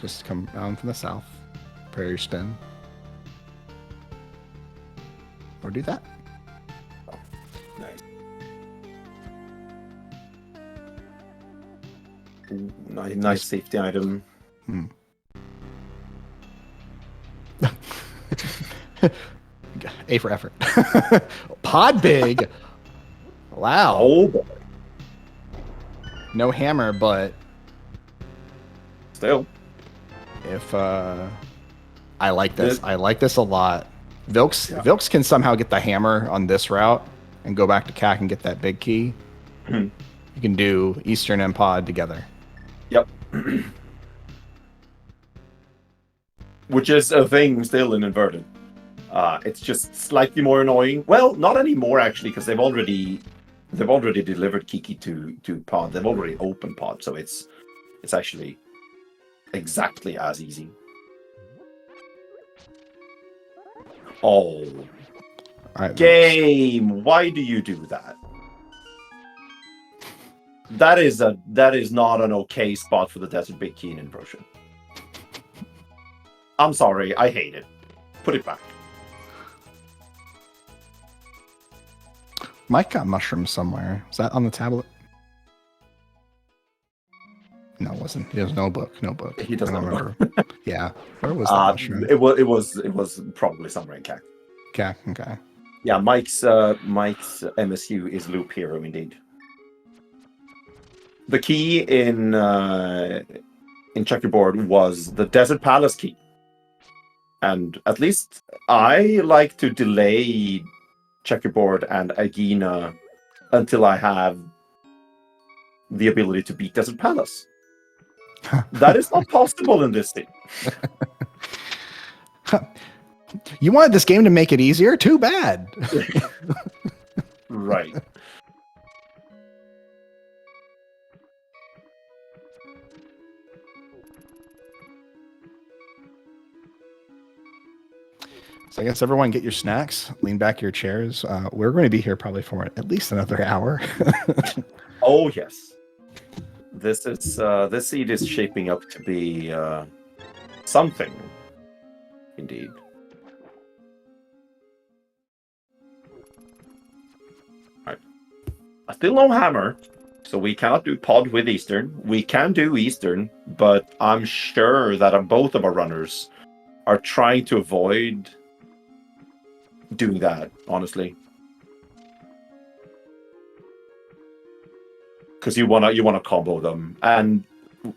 Just come down from the south. Prepare your spin. Or do that. Oh, nice. Ooh, nice safety item. A for effort. Pod big. Wow. Oh boy. No hammer, but Still. if I like this. I like this a lot. Vilxs can somehow get the hammer on this route and go back to CAC and get that big key. You can do Eastern and Pod together. Yep. Which is a thing still in inverted. It's just slightly more annoying. Well, not anymore actually, because they've already delivered Kiki to Pod. They've already opened Pod, so it's actually exactly as easy. Oh, All right, game! Why do you do that? That is not an okay spot for the Desert Big Key in Inversion. I'm sorry, I hate it. Put it back. Mike got mushrooms somewhere. Is that on the tablet? No, it wasn't. He has no book. No book. He doesn't remember. Yeah. Where was that mushroom? It was probably somewhere in CAC. Okay. Okay. Yeah, Mike's MSU is Loop Hero indeed. The key in Checkerboard was the Desert Palace key. And at least I like to delay Checkerboard and Agina until I have the ability to beat Desert Palace. That is not possible in this thing. You wanted this game to make it easier? Too bad. Right. So I guess everyone get your snacks, lean back your chairs. We're going to be here probably for at least another hour. Oh yes. This seed is shaping up to be something. Indeed. Alright. Still no hammer, so we cannot do Pod with Eastern. We can do Eastern, but I'm sure that both of our runners are trying to avoid doing that, honestly. Because you wanna combo them. And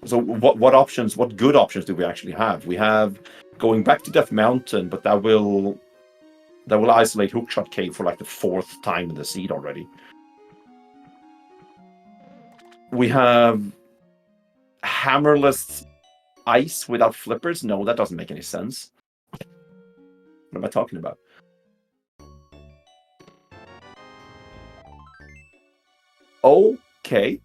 so what good options do we actually have? We have going back to Death Mountain, but that will isolate Hookshot Cave for like the 4th time in the seed already. We have hammerless ice without flippers. No, that doesn't make any sense. What am I talking about? Okay.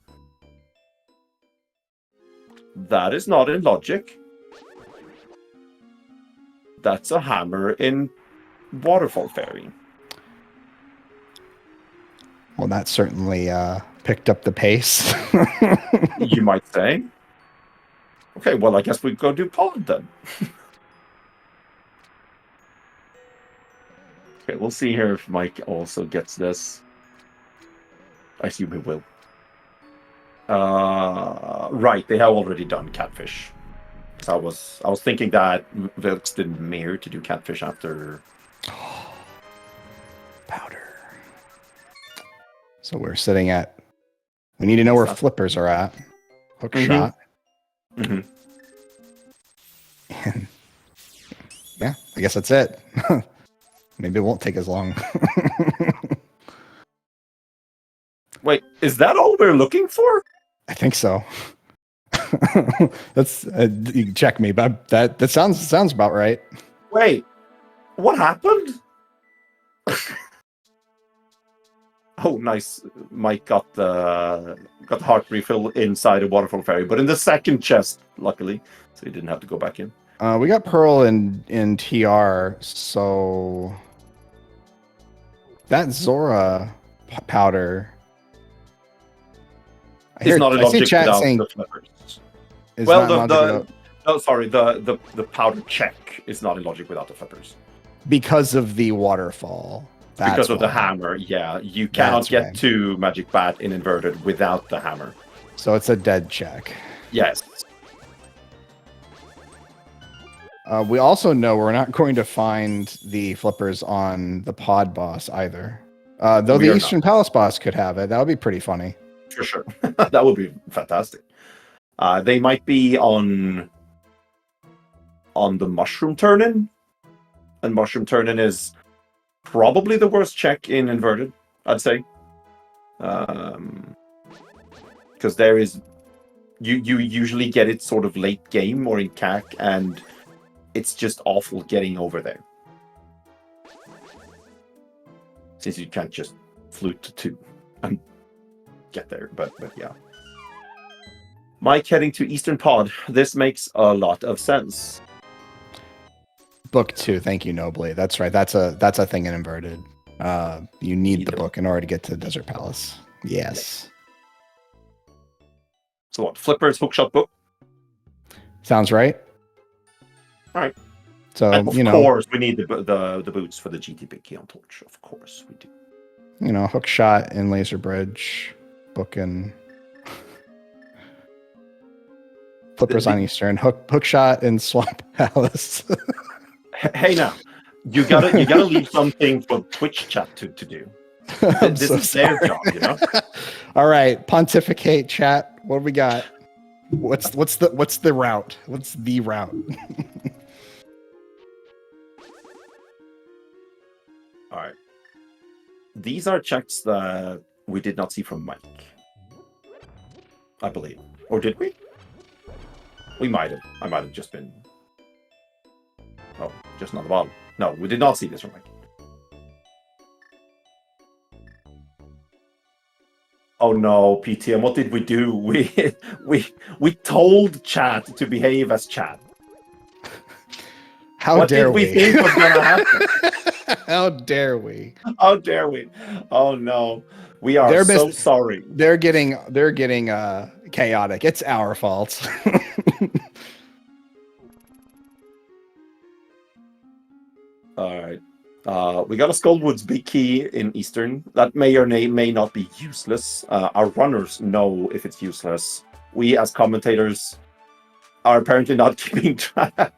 That is not in logic. That's a hammer in Waterfall Fairy. Well, that certainly picked up the pace. You might say. Okay, well, I guess we go do Pod then. Okay, we'll see here if Mike also gets this. I assume he will. Right, they have already done Catfish. So I was thinking that Vilxs did Mire to do Catfish after Powder. So we're sitting at. We need to know where flippers are at. Hook shot. Mm-hmm. And yeah, I guess that's it. Maybe it won't take as long. Wait, is that all we're looking for? I think so. That's you can check me, but that sounds about right. Wait, what happened? Oh, nice. Mike got the heart refill inside a waterfall fairy, but in the second chest, luckily, so he didn't have to go back in. We got Pearl in TR, so that Zora powder. It's not a I see logic chat without saying the flippers. is Well, not the logic no, sorry, the powder check is not in logic without the flippers. because of the waterfall. That's Because of the why. hammer, yeah. You cannot That's get right. to Magic Bat in inverted without the hammer. So it's a dead check. Yes. We also know we're not going to find the flippers on the pod boss either. Though We the are Eastern Palace boss could have it. That would be pretty funny. For sure. That would be fantastic. They might be on the Mushroom Turn-In. And Mushroom Turn-In is probably the worst check in inverted, I'd say. Because there is... You usually get it sort of late game or in CAC, and it's just awful getting over there. Since you can't just flute to 2 and get there, but yeah. Mike heading to Eastern Pod. This makes a lot of sense. Book 2, thank you, Nobly. That's right. That's a thing in inverted. You need the book in order to get to Desert Palace. Yes. So what? Flippers, hookshot book? Sounds right. All right. So, and of course, we need the boots for the GT Big Key on Torch. Of course, we do. Hook shot and laser bridge, book and flippers on Eastern, hook shot and swamp palace. Hey, now you gotta leave something for Twitch chat to do. This is their job, you know. All right, pontificate chat. What do we got? What's the route? What's the route? All right. These are checks that we did not see from Mike, I believe. Or did we? We might have. I might have just been... Oh, just not the bottom. No, we did not see this from Mike. Oh no, PTM, what did we do? We told chat to behave as chat. What dare we think was gonna happen? How dare we? How dare we? Oh no. We are so sorry. They're getting chaotic. It's our fault. All right. We got a Skullwoods Big Key in Eastern. That may or may not be useless. Our runners know if it's useless. We as commentators are apparently not keeping track.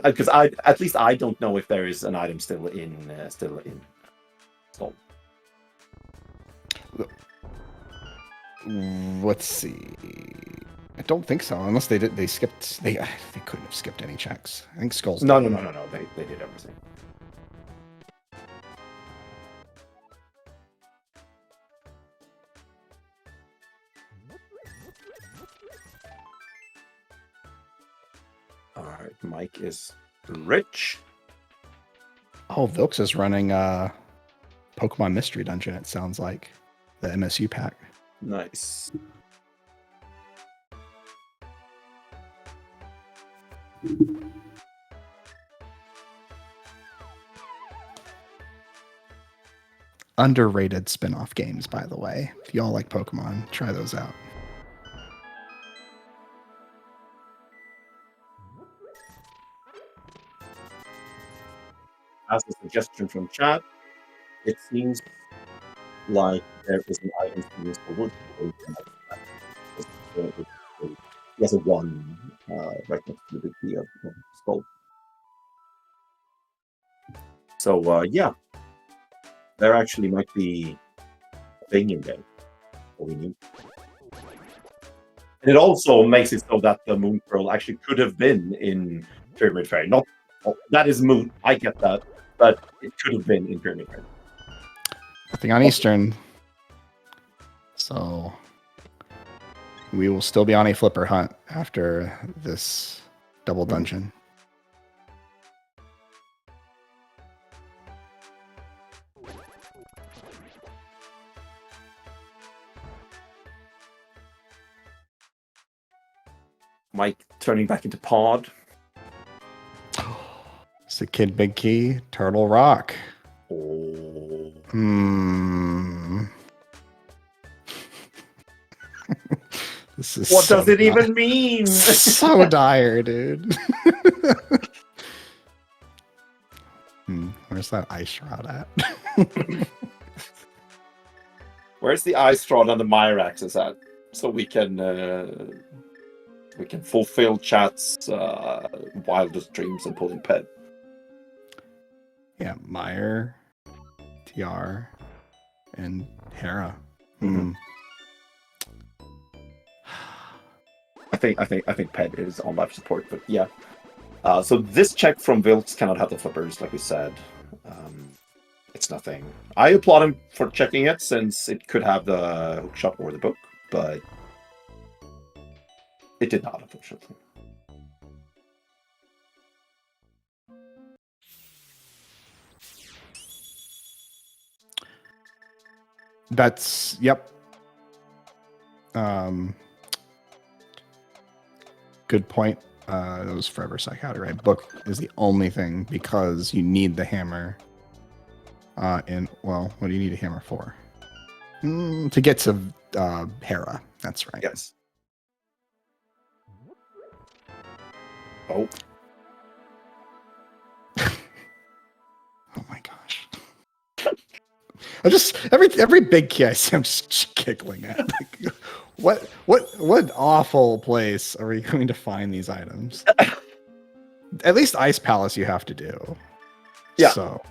Because at least I don't know if there is an item still in Skull. Let's see. I don't think so, unless they did. They skipped. They couldn't have skipped any checks. I think Skull's. No. They did everything. All right, Mike is rich. Oh, Vilxs is running Pokemon Mystery Dungeon. It sounds like the MSU pack. Nice. Underrated spin-off games, by the way. If y'all like Pokemon, try those out. As a suggestion from chat, it seems like there is an item in this wood. He has a 1 right next to the big key of Skull. So yeah, there actually might be a thing in there. What we need. And it also makes it so that the Moon Pearl actually could have been in Pyramid Fairy. Not that is moot. I get that, but it could have been in Pyramid Fairy. Nothing on Eastern. So we will still be on a flipper hunt after this double dungeon. Mike turning back into Pod. It's a Kid Big Key, Turtle Rock. Oh. This is What so does it even mean? So dire, dude. Where's that ice rod at? Where's the ice rod on the Mire axis at? So we can fulfill chat's wildest dreams and pull in Ped. Yeah, Mire, TR, and Hera. I think Ped is on life support, but yeah. So this check from Vilxs cannot have the flippers, like we said. It's nothing. I applaud him for checking it, since it could have the hookshot or the book, but it did not, unfortunately. That's, yep. Good point. That was forever psychotic, right? Book is the only thing, because you need the hammer. Well, what do you need a hammer for? To get to Hera. That's right. Yes. Oh. Oh my gosh. I just every big key I see, I'm just giggling at. Like, what awful place are we going to find these items? At least Ice Palace you have to do. Yeah. So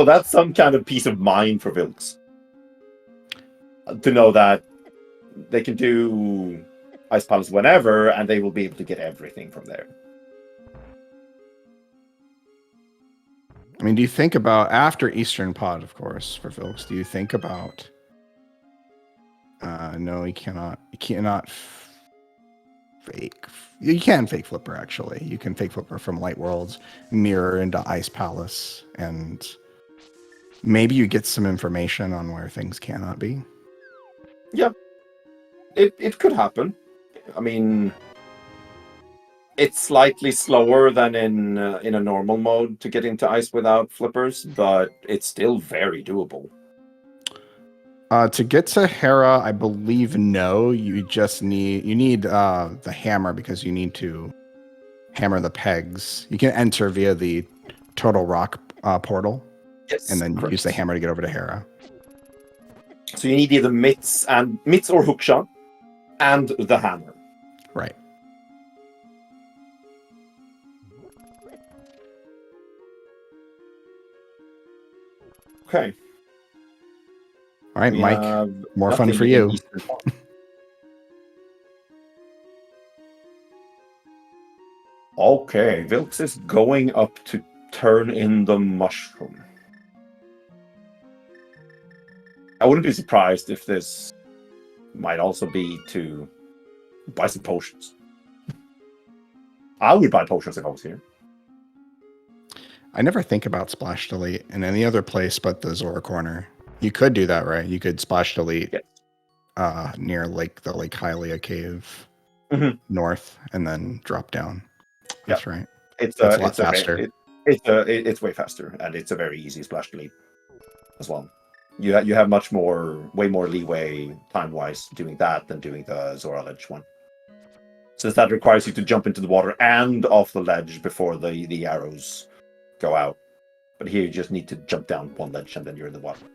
that's some kind of peace of mind for Vilxs. To know that they can do Ice Palace whenever, and they will be able to get everything from there. I mean, do you think about, after Eastern Pod, of course, for Vilxs, do you think about... no, you cannot fake... You can fake Flipper, actually. You can fake Flipper from Light Worlds, Mirror into Ice Palace, and maybe you get some information on where things cannot be. Yeah. It could happen. I mean... It's slightly slower than in a normal mode to get into ice without flippers, but it's still very doable. To get to Hera, I believe no. You just need the hammer, because you need to hammer the pegs. You can enter via the Turtle Rock portal, Yes, and then correct. use the hammer to get over to Hera. So you need either mitts or hookshot and the hammer. Right. Okay. All right, Mike. More fun for you. Okay, Vilxs is going up to turn in the mushroom. I wouldn't be surprised if this might also be to buy some potions. I would buy potions if I was here. I never think about splash delete in any other place but the Zora corner. You could do that, right? You could splash delete near the Lake Hylia cave north, and then drop down. That's right. It's a lot faster. It's way faster, and it's a very easy splash delete as well. You have way more leeway time-wise doing that than doing the Zora ledge one, since that requires you to jump into the water and off the ledge before the arrows go out. But here you just need to jump down one ledge and then you're in the water.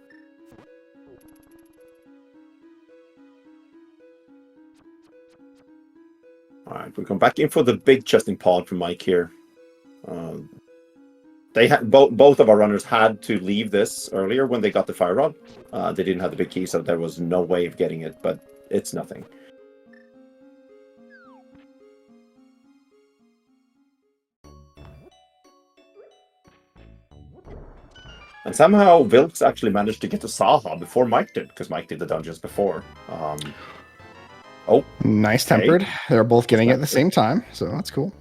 All right, we come back in for the big chesting pod from Mike here. They had both of our runners had to leave this earlier when they got the fire rod. They didn't have the big key, so there was no way of getting it. But it's nothing. And somehow Vilxs actually managed to get to Saha before Mike did, because Mike did the dungeons before. Oh, nice tempered. Okay. They're both getting it at the same time, so that's cool.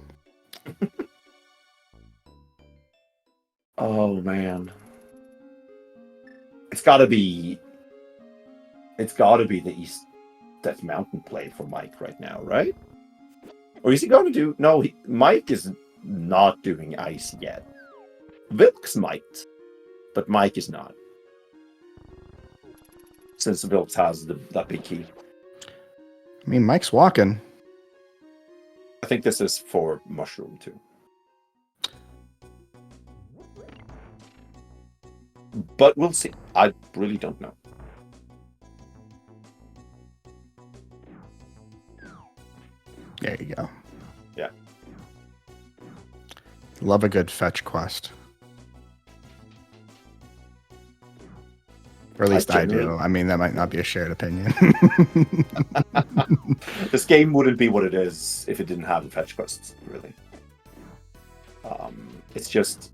Oh man, it's got to be the East Death Mountain play for Mike right now, right? Or is he going to do? No, Mike is not doing ice yet. Vilxs might, but Mike is not. Since Vilxs has that big key. I mean, Mike's walking. I think this is for Mushroom too. But we'll see. I really don't know. There you go. Yeah. Love a good fetch quest. Or at least I do. I mean, that might not be a shared opinion. This game wouldn't be what it is if it didn't have the fetch quests, really. It's just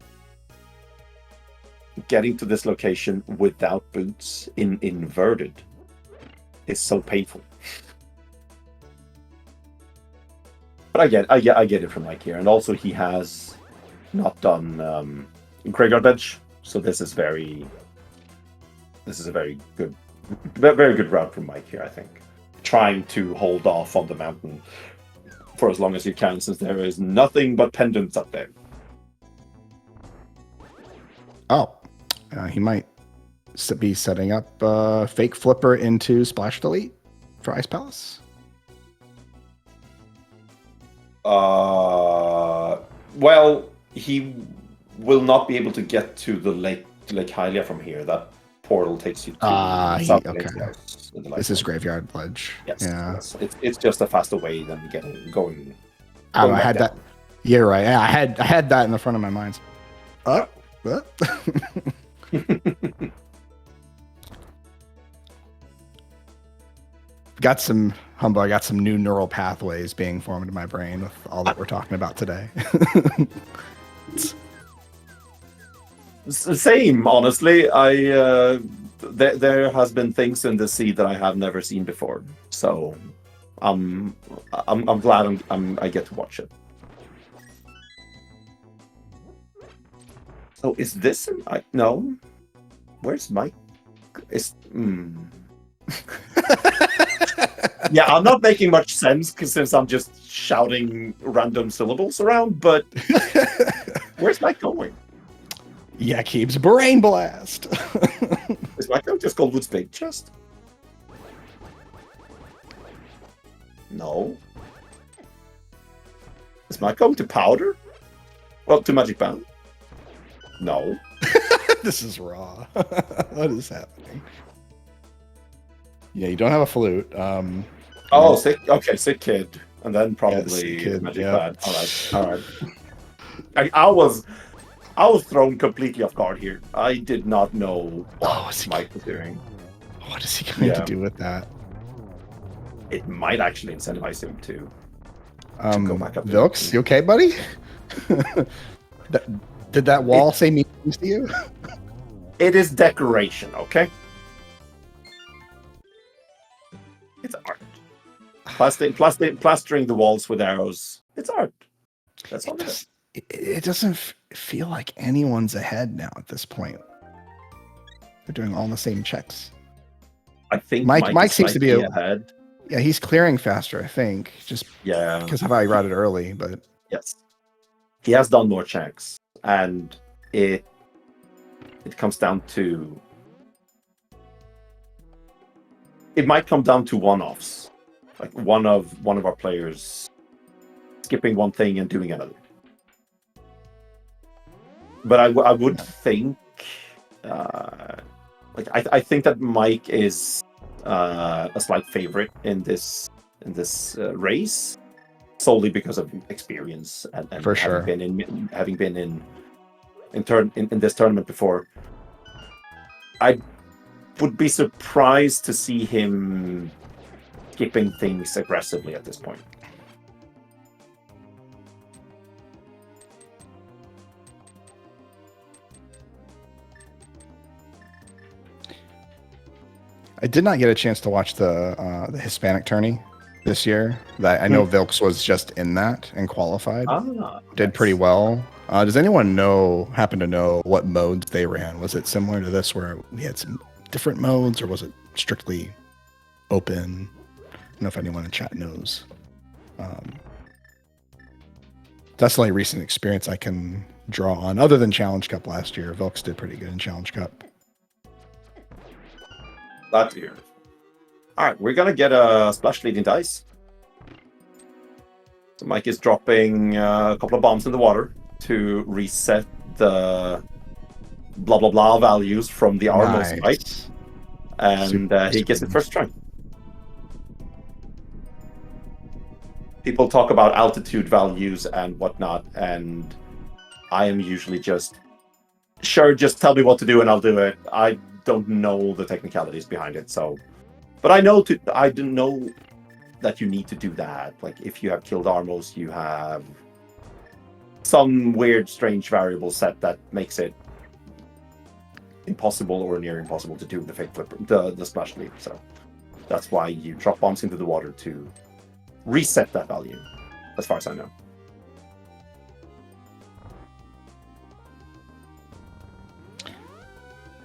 getting to this location without boots in inverted is so painful. But I get it from Mike here, and also he has not done Graveyard Edge, so this is a very good, very good route from Mike here. I think trying to hold off on the mountain for as long as you can, since there is nothing but pendants up there. Oh, he might be setting up fake flipper into Splash Delete for Ice Palace. Well, he will not be able to get to the Lake Hylia from here. That portal takes you to okay. This is Graveyard Ledge. Yes. Yeah. Yes. It's just a faster way than going. I had down. That. Yeah, right. Yeah, I had that in the front of my mind. What? got some new neural pathways being formed in my brain with all that we're talking about today. Same, honestly. There has been things in the sea that I have never seen before, so I'm glad I get to watch it. So is this no? Where's Mike? Yeah, I'm not making much sense since I'm just shouting random syllables around, but where's Mike going? Yeah, keeps brain blast. Is Mike going to Skullwood's big chest? No. Is Mike going to Powder? Well, to Magic Bound? No. This is raw. What is happening? Yeah, you don't have a flute. Sick. Okay, sick kid, and then probably Magic Band. All right. I was thrown completely off guard here. I did not know what Mike was doing. What is he going to do with that? It might actually incentivize him to go back up. Vilxs, you okay, buddy? Did that wall say mean things to you? It is decoration, okay? It's art. Plastering the walls with arrows. It's art. That's all it is. It doesn't feel like anyone's ahead now at this point. They're doing all the same checks. I think Mike seems to be ahead. Yeah, he's clearing faster, I think. Just because of how he routed early, but yes. He has done more checks. And it comes down to, it might come down to one-offs, like one of our players skipping one thing and doing another. But I would think, I think that Mike is a slight favorite in this race, solely because of experience and for sure having been in this tournament before. I would be surprised to see him skipping things aggressively at this point. I did not get a chance to watch the Hispanic tourney this year. That I know Vilxs was just in that and qualified. Did pretty well. Does anyone happen to know what modes they ran? Was it similar to this where we had some different modes, or was it strictly open? I don't know if anyone in chat knows. That's the only recent experience I can draw on, other than Challenge Cup last year. Vilxs did pretty good in Challenge Cup. Glad to hear. All right, we're gonna get a splash lead into ice. So Mike is dropping a couple of bombs in the water to reset the blah blah blah values from the Armo spike, and he gets it first try. People talk about altitude values and whatnot, and I am usually just just tell me what to do and I'll do it. I don't know the technicalities behind it, so. But I didn't know that you need to do that. Like, if you have killed Armos, you have some weird, strange variable set that makes it impossible or near impossible to do the fake flipper, the splash lead. So that's why you drop bombs into the water to reset that value, as far as I know.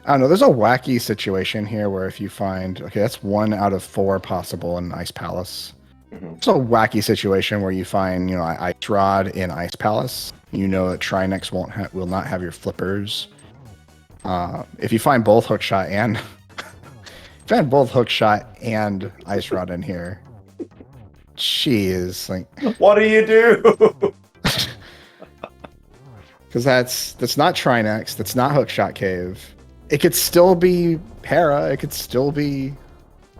I don't know. There's a wacky situation here where if you find, okay, that's 1 out of 4 possible in Ice Palace. It's a wacky situation where you find, Ice Rod in Ice Palace. You know that Trinex will not have your flippers. If you find both Hookshot and Ice Rod in here, jeez, like, what do you do? Because that's not Trinex, that's not Hookshot Cave. It could still be Para. It could still be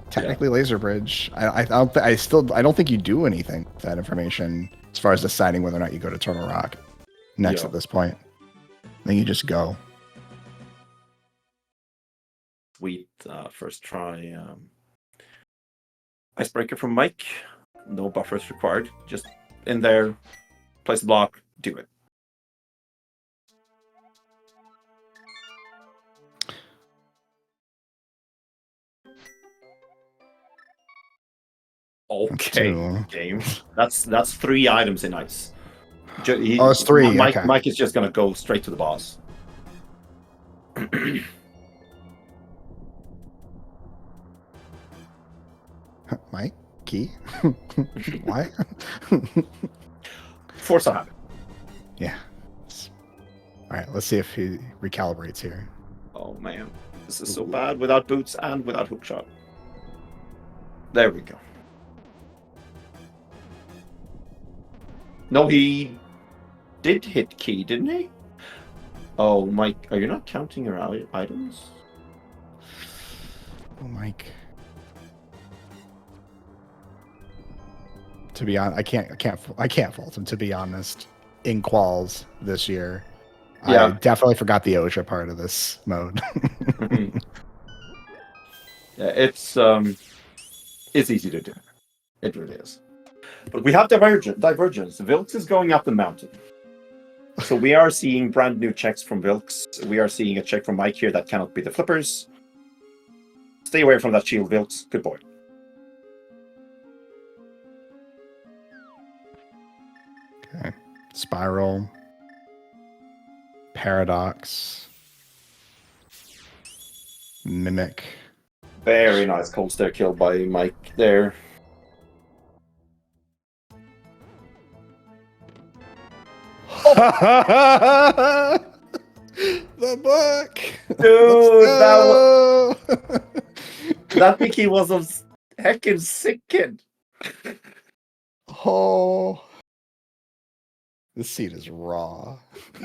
technically Laser Bridge. I don't think you do anything with that information as far as deciding whether or not you go to Turtle Rock next at this point. Then you just go. Sweet. First try. Icebreaker from Mike. No buffers required. Just in there, place the block, do it. Okay, game. That's 3 items in ice. It's 3. Mike is just gonna go straight to the boss. Mike? Key? Why? Force a habit. Yeah. Alright, let's see if he recalibrates here. Oh man. This is so bad without boots and without hookshot. There we go. No, he did hit key, didn't he? Oh, Mike, are you not counting your items? Oh, Mike. To be honest, I can't fault him. To be honest, in quals this year, I definitely forgot the OSHA part of this mode. Yeah, it's easy to do. It really is. But we have divergence. Vilxs is going up the mountain. So we are seeing brand new checks from Vilxs. We are seeing a check from Mike here that cannot be the flippers. Stay away from that shield, Vilxs. Good boy. Okay. Spiral. Paradox. Mimic. Very nice cold stare kill by Mike there. The book, dude. That Mickey was a heckin' sick kid. Oh, this seat is raw.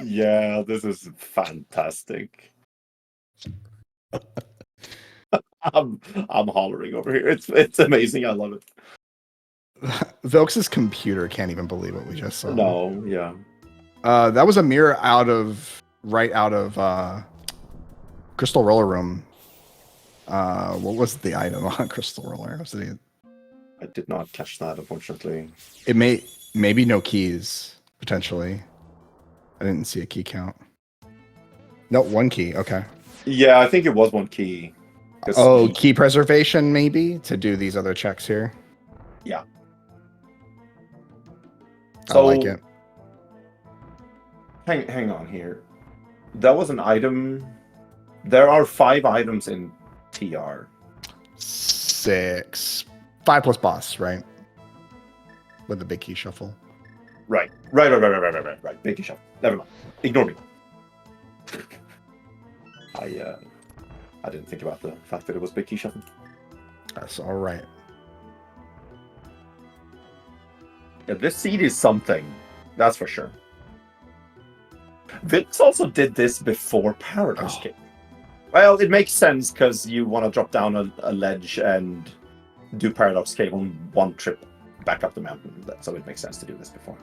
Yeah, this is fantastic. I'm hollering over here. It's amazing. I love it. Vilx's computer can't even believe what we just saw. No, yeah. That was a mirror right out of Crystal Roller Room. What was the item on Crystal Roller? I did not catch that, unfortunately. It maybe no keys, potentially. I didn't see a key count. No, 1 key. Okay. Yeah, I think it was 1 key. Oh, key preservation maybe to do these other checks here. Yeah. I like it. Hang on here. That was an item. There are 5 items in TR. 6. 5 plus boss, right? With the big key shuffle. Right. Big key shuffle. Never mind. Ignore me. I didn't think about the fact that it was big key shuffle. That's all right. Yeah, this seed is something. That's for sure. Vilxs also did this before Paradox came. Well, it makes sense because you want to drop down a ledge and do Paradox Cave on one trip back up the mountain. So it makes sense to do this before.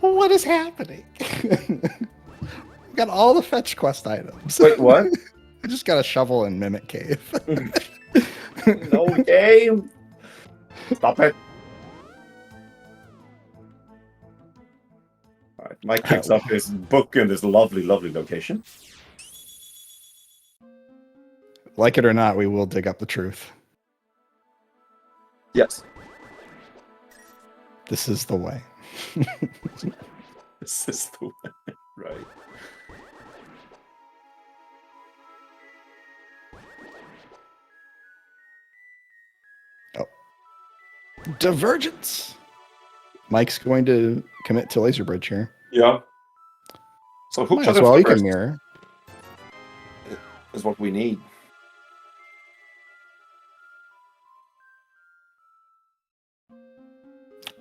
What is happening? We got all the fetch quest items. Wait, what? I just got a shovel in Mimic Cave. No game. Stop it. All right, Mike picks up his book in this lovely, lovely location. Like it or not, we will dig up the truth. Yes. This is the way. This is the way. Right. Oh. Divergence. Mike's going to commit to Laser Bridge here. Yeah. So who as well you can mirror. Is what we need.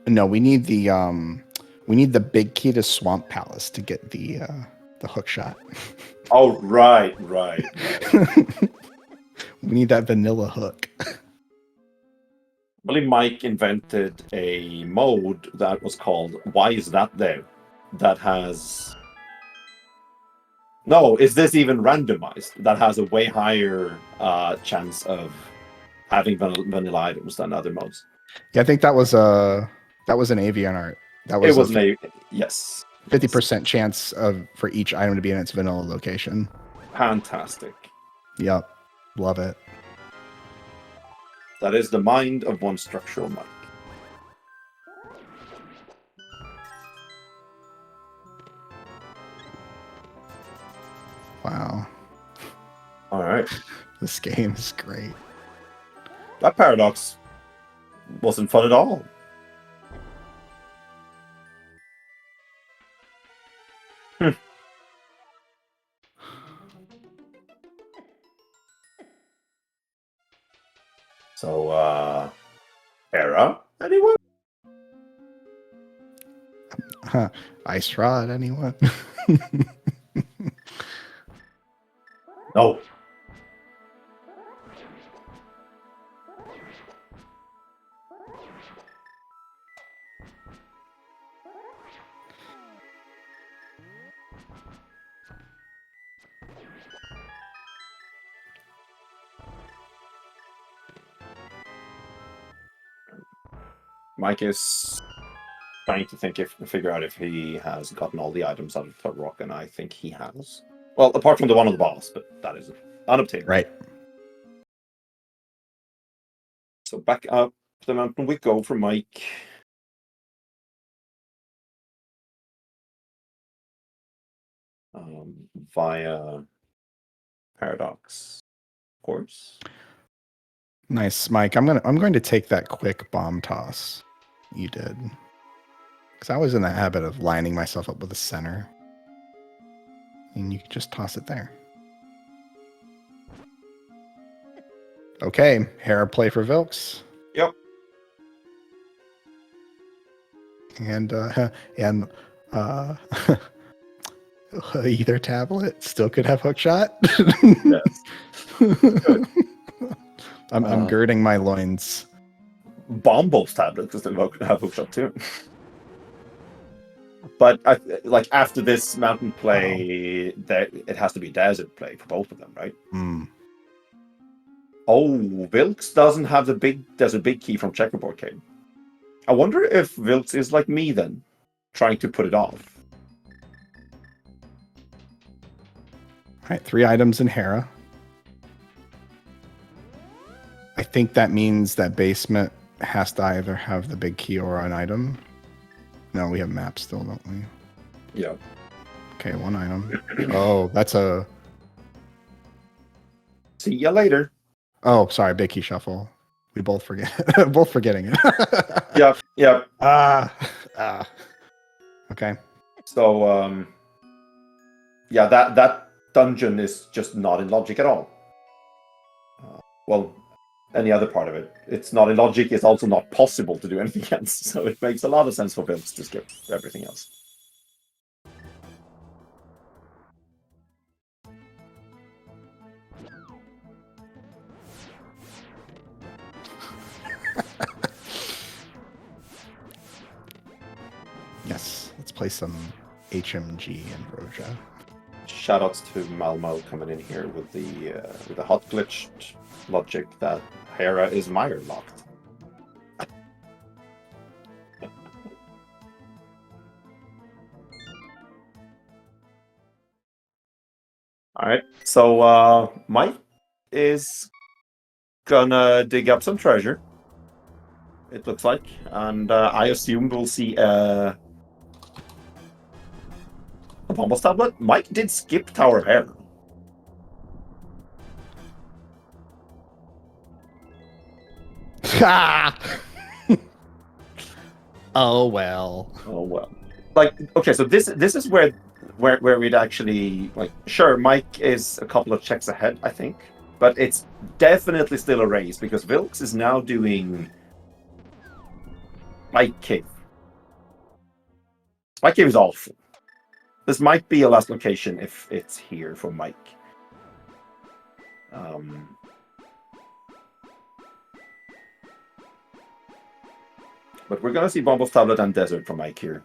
No, we need the big key to Swamp Palace to get the hook shot. Oh, right. We need that vanilla hook. I believe Mike invented a mode that was called Why Is That There? That has... No, is this even randomized? That has a way higher chance of having vanilla items than other modes. Yeah, I think that was an avian art. That was it was yes. 50% chance for each item to be in its vanilla location. Fantastic. Yep. Love it. That is the mind of one StructuralMike. Wow. All right. This game is great. That paradox wasn't fun at all. So, Era, anyone? Ice Rod, anyone? No. Mike is trying to figure out if he has gotten all the items out of Third Rock, and I think he has. Well, apart from the one on the boss, but that is unobtained. Right. So back up the mountain we go for Mike. Via Paradox, of course. Nice, Mike. I'm going to take that quick bomb toss you did, because I was in the habit of lining myself up with the center, and you can just toss it there. Okay, hair play for Vilxs. Yep. And either tablet still could have hookshot. Yes. I'm girding my loins. Bombos tablet does have hookshot too. But after this mountain play, it has to be desert play for both of them, right? Oh, Vilxs doesn't have the big. There's a big key from Checkerboard Cave. I wonder if Vilxs is like me then, trying to put it off. All right, 3 items in Hera. I think that means that basement has to either have the big key or an item. No, we have maps still, don't we? Yeah. Okay, 1 item. Oh, that's a... See ya later. Oh, sorry, big key shuffle. We both forget. Both forgetting it. Yep. Yep. Okay. So, yeah, that dungeon is just not in logic at all. Well, any other part of it. It's not in logic, it's also not possible to do anything else. So it makes a lot of sense for Vilxs to skip everything else. Yes, let's play some HMG and Roja. Shoutouts to Malmo coming in here with the hot glitched logic that Hera is Mire locked. Alright, so Mike is gonna dig up some treasure, it looks like, and I assume we'll see a Bombos tablet. Mike did skip Tower of Hera. Oh well. Oh well. Like, okay, so this is where we'd actually, like, sure, Mike is a couple of checks ahead, I think, but it's definitely still a race because Vilxs is now doing Spike Cave. Spike Cave is awful. This might be a last location if it's here for Mike. But we're gonna see Bombos Tablet and Desert from Mike here.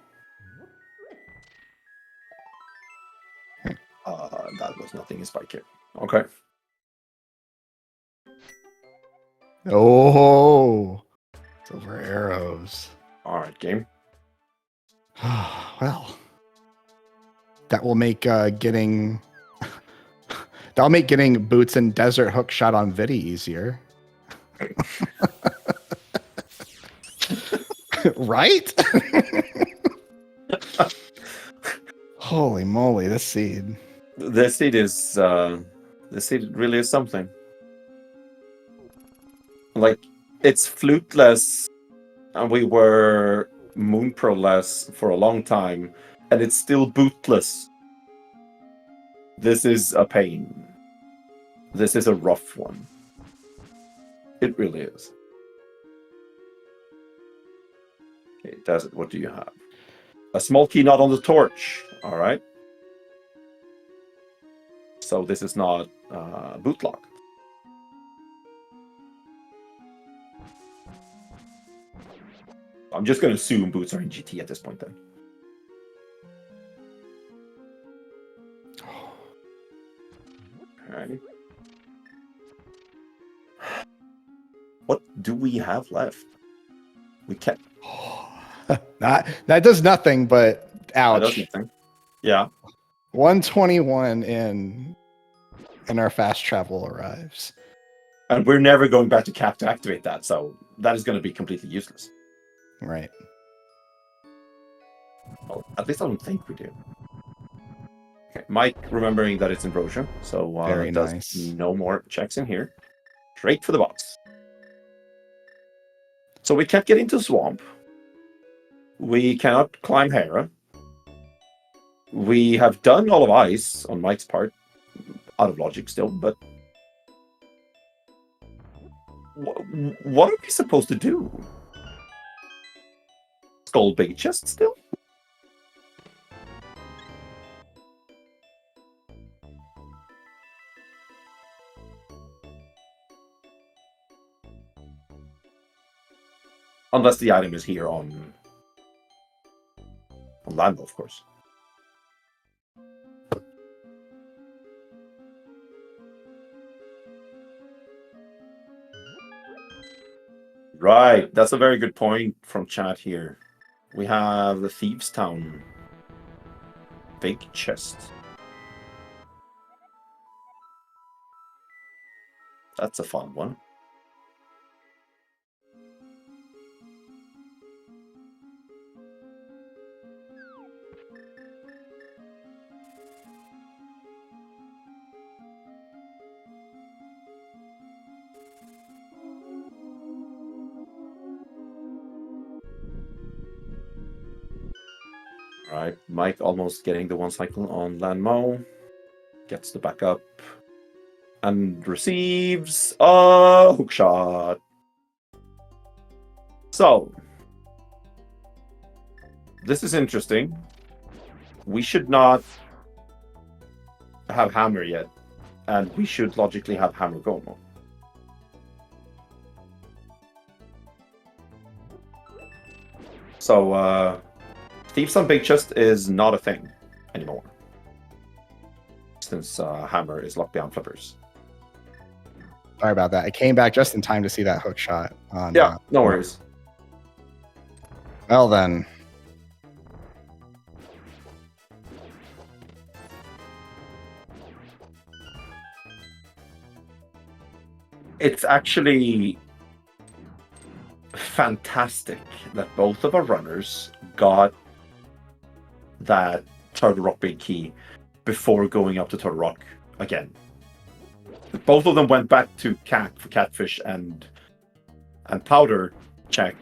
That was nothing in Spike Cave. Okay. Oh, silver arrows. All right, game. Well, that will make getting that'll make getting boots and desert hook shot on Vidi easier. Right? Holy moly, this seed. This seed is this seed really is something. Like, it's fluteless, and we were Moon Pro-less for a long time, and it's still bootless. This is a pain. This is a rough one. It really is. Okay, Desert, what do you have? A small key not on the torch. All right. So this is not boot locked. I'm just going to assume boots are in GT at this point then. All right. What do we have left? We can't. That does nothing, but ouch. That does nothing. Yeah. 121 in, and our fast travel arrives. And we're never going back to cap to activate that, so that is going to be completely useless. Right. Well, at least I don't think we do. Okay, Mike, remembering that it's in brochure, so Very does nice. no more checks in here. Straight for the box. So we can't get into Swamp. We cannot climb Hera. We have done all of Ice on Mike's part. Out of logic still, but... What are we supposed to do? Skull Big Chest still? Unless the item is here on Lando, of course. Right, that's a very good point from chat here. We have the Thieves Town. Big chest. That's a fun one. Right, Mike almost getting the one cycle on Landmo. Gets the backup. And receives a hook shot. So, this is interesting. We should not have hammer yet. And we should logically have hammer Gomo. So, Thieves on Big Chest is not a thing anymore. Since hammer is locked behind flippers. Sorry about that. I came back just in time to see that hook shot. On, Yeah, no worries. Well then. It's actually fantastic that both of our runners got that Turtle Rock big key before going up to Turtle Rock again. Both of them went back to Cat for Catfish and Powder check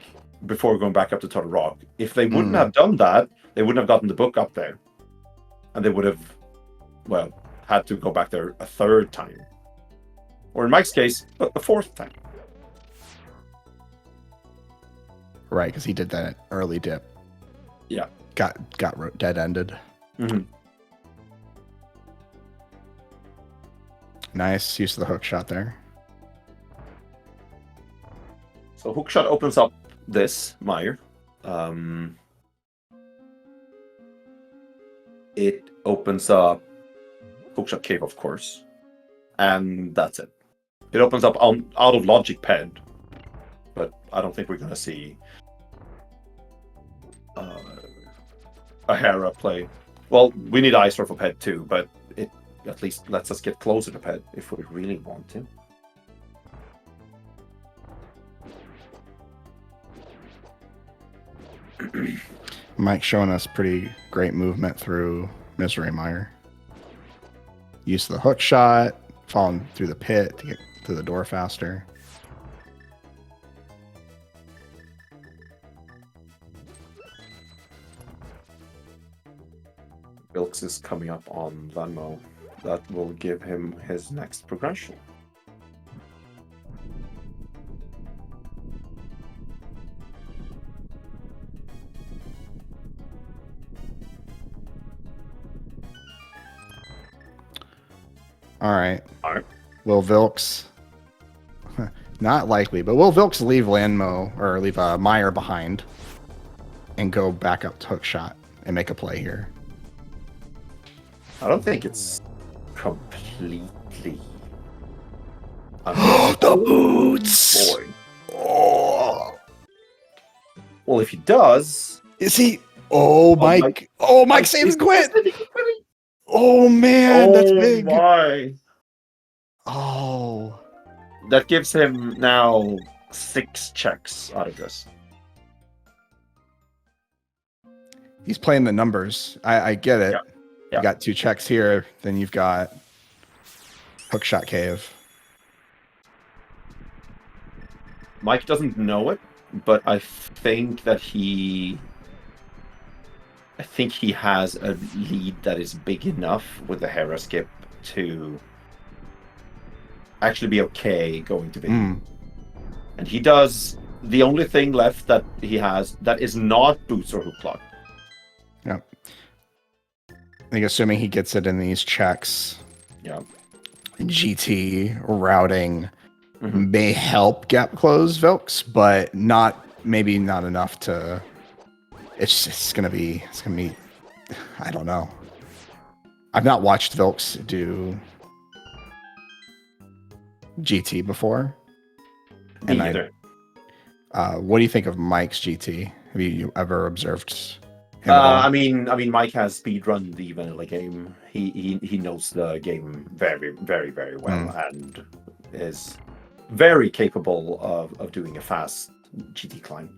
before going back up to Turtle Rock. If they wouldn't have done that, they wouldn't have gotten the book up there. And they would have, well, had to go back there a third time. Or in Mike's case, a fourth time. Right, because he did that early dip. Yeah. Got dead-ended. Mm-hmm. Nice use of the hook shot there. So hookshot opens up this Mire. It opens up hookshot cave, of course, and that's it. It opens up out of logic ped, but I don't think we're gonna see a Hera play. Well, we need Ice for ped too, but it at least lets us get closer to ped if we really want to. Mike showing us pretty great movement through Misery Mire. Use of the hook shot, falling through the pit to get to the door faster. Vilxs is coming up on Venmo. That will give him his next progression. All right. All right. Will Vilxs, not likely, but will Vilxs leave Landmo or leave Mire behind and go back up to hook shot and make a play here? I don't think it's completely. The boots! Boy. Oh. Well, if he does, Is he? Oh, Mike! Oh, Mike saves quit! Oh man, that's big. My. Oh, That gives him now 6 checks out of this. he's playing the numbers. I get it. Yeah. You got 2 checks here, then you've got hookshot cave. Mike doesn't know it, but I think that he has a lead that is big enough with the Hera skip to actually be okay going to be. And he does the only thing left that he has that is not boots or hook lock. Yep. I think assuming he gets it in these checks. Yeah. GT routing may help gap close Vilxs, but maybe not enough to. It's gonna be. I don't know. I've not watched Vilxs do GT before. Me either. What do you think of Mike's GT? Have you ever observed him at all? I mean, Mike has speedrun the vanilla game. He knows the game very, very, very well, and is very capable of doing a fast GT climb.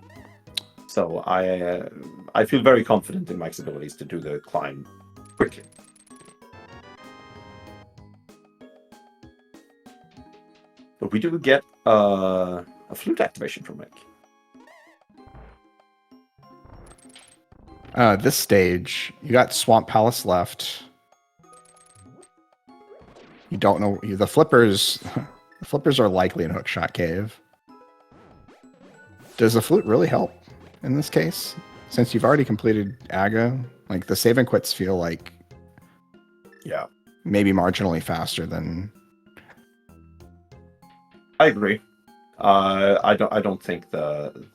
So I feel very confident in Mike's abilities to do the climb quickly. But we do get a flute activation from Mike. This stage, you got Swamp Palace left. You don't know the flippers. The flippers are likely in Hookshot Cave. Does the flute really help in this case? Since you've already completed Aga, like the save and quits feel like, yeah, maybe marginally faster than. I agree. I don't think the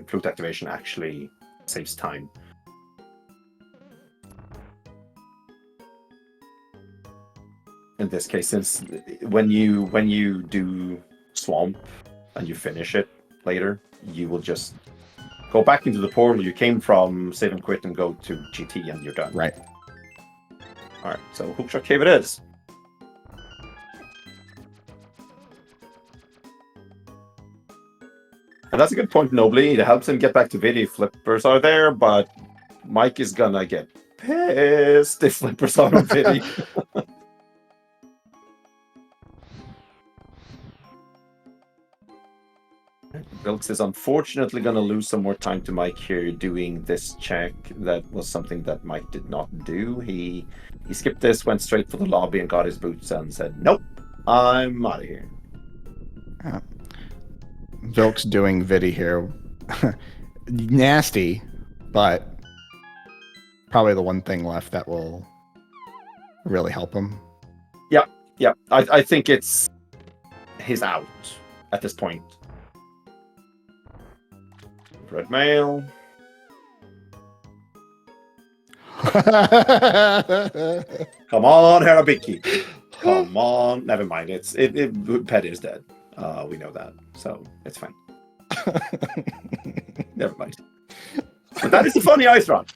flute activation actually saves time. In this case, since when you do Swamp and you finish it later, you will just go back into the portal you came from, save and quit, and go to GT, and you're done. Right. All right. So Hookshot Cave it is. And that's a good point, Nobly. It helps him get back to Vidi. Flippers are there, but Mike is gonna get pissed if flippers are on Vidi. Vilxs is unfortunately gonna lose some more time to Mike here doing this check. That was something that Mike did not do. He skipped this, went straight for the lobby and got his boots and said, "Nope, I'm out of here." Vilxs doing Vidi here. Nasty, but probably the one thing left that will really help him. Yeah. I think it's his out at this point. Red mail. Come on, Harabiki. Come on. Never mind. Pet is dead. We know that, so it's fine. Never mind. But that is a funny ice run.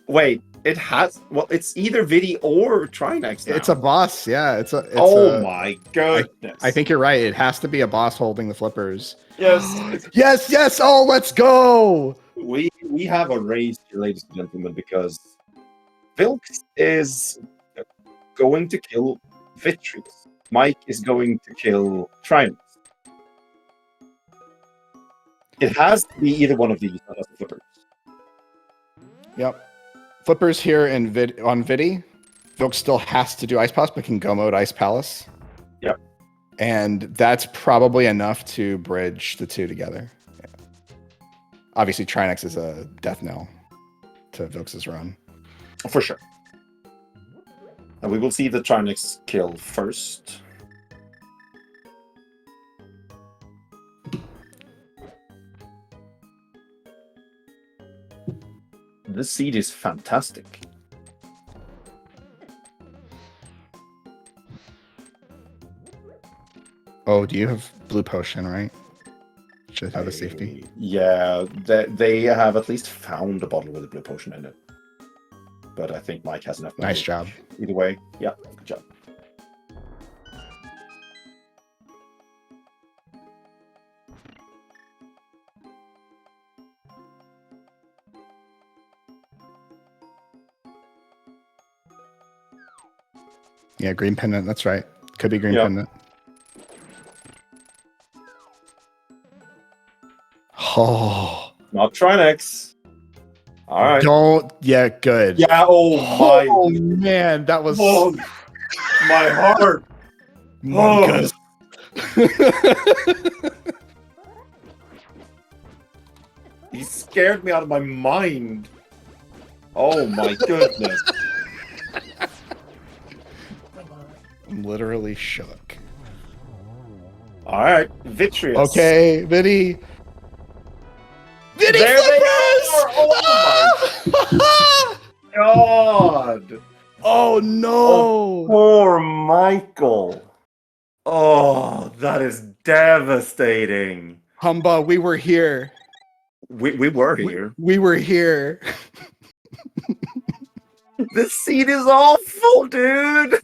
Wait, it has. Well, it's either Vidi or Trinex now. It's a boss. Yeah, my goodness! I think you're right. It has to be a boss holding the flippers. Yes. yes. Oh, let's go. We have a race, ladies and gentlemen, because Vilxs is going to kill Vitreous. Mike is going to kill Trinex. It has to be either one of these that has the flippers. Yep. Flippers here on Vidi. Vilxs still has to do Ice Palace, but can go mode Ice Palace. Yep. And that's probably enough to bridge the two together. Yeah. Obviously, Trinex is a death knell to Vilxs' run. For sure. And we will see the Trinex kill first. This seed is fantastic. Oh, do you have blue potion, right? Should have a safety. Yeah, they have at least found a bottle with a blue potion in it. But I think Mike has enough. Nice job. Either way, yeah, good job. Yeah, green pendant. That's right. Could be green pendant. Oh. Not Trinex. All right. Don't. Yeah, good. Yeah, Oh, man. That was. Oh, my heart. Oh. He scared me out of my mind. Oh, my goodness. I'm literally shook. All right, Vitreous. Okay, Vidi. Vidi there flippers! They are! Oh my god! Oh no! Oh, poor Michael. Oh, that is devastating. Humba, we were here. We were here. We were here. This scene is awful, dude.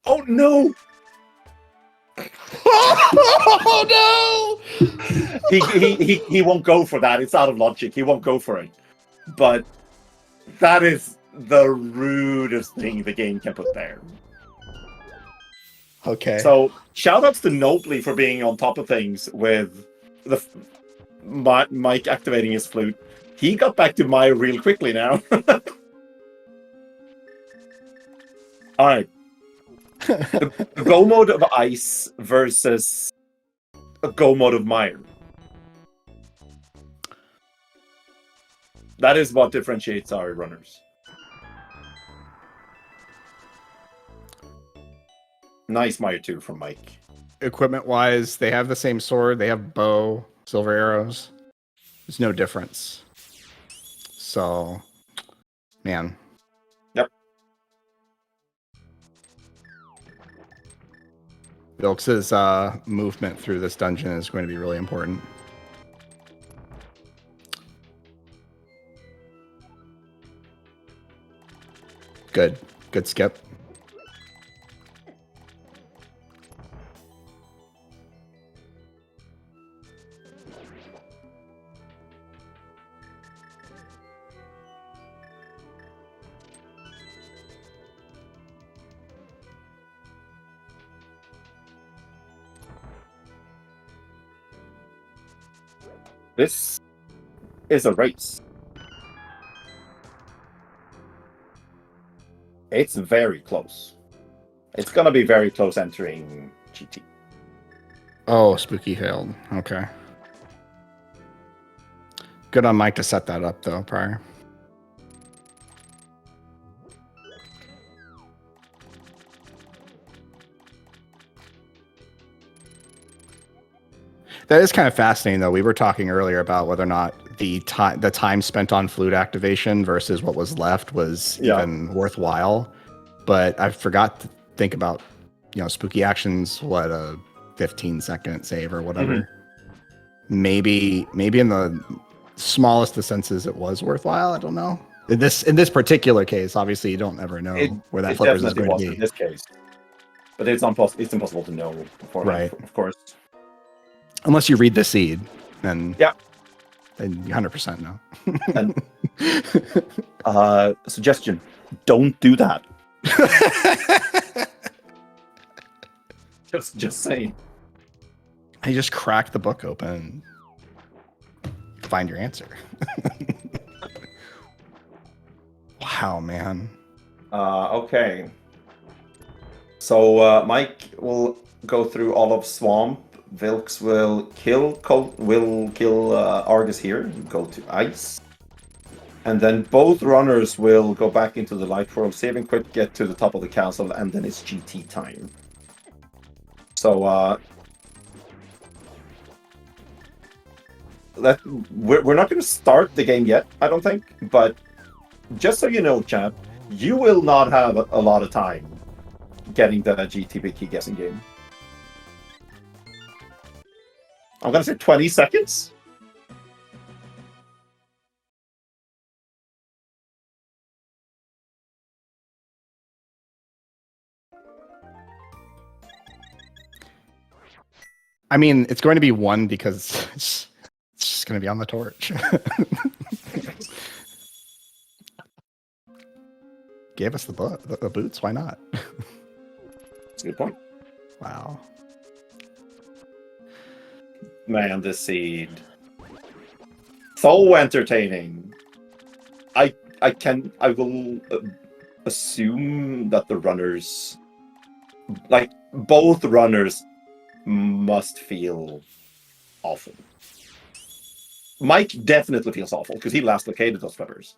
Oh no! Oh no! He won't go for that. It's out of logic. He won't go for it. But that is the rudest thing the game can put there. Okay. So shoutouts to Nobly for being on top of things with the Mike activating his flute. He got back to Mire real quickly now. All right. The go mode of ice versus a go mode of Mire. That is what differentiates our runners. Nice Mire 2 from Mike. Equipment wise, they have the same sword. They have bow, silver arrows. There's no difference. So, man. Yep. Vilxs' movement through this dungeon is going to be really important. Good. Good skip. This is a race. It's very close. It's gonna be very close entering GT. Oh, spooky failed. Okay. Good on Mike to set that up, though, prior. That is kind of fascinating, though. We were talking earlier about whether or not the time spent on flute activation versus what was left was even worthwhile. But I forgot to think about, spooky actions. What, a 15-second save or whatever. Maybe in the smallest of senses, it was worthwhile. I don't know. In this particular case, obviously, you don't ever know where that flippers is going to be. In this case, but it's impossible to know beforehand, Right. of course. Unless you read the seed, then yeah, then you 100% know. And, suggestion: don't do that. just saying. You just crack the book open, find your answer. Wow, man. Okay. So Mike will go through all of Swamp. Vilxs will kill Argus here, go to ice, and then both runners will go back into the light world, save and quit, get to the top of the castle, and then it's GT time. So we're not going to start the game yet, I don't think, but just so you know, chat, you will not have a lot of time getting the GT key guessing game. I'm gonna say 20 seconds. I mean, it's going to be one because it's just going to be on the torch. Gave us the boots. Why not? That's a good point. Wow. Man, this seed. So entertaining. I will assume that the runners, like both runners, must feel awful. Mike definitely feels awful because he last located those flippers.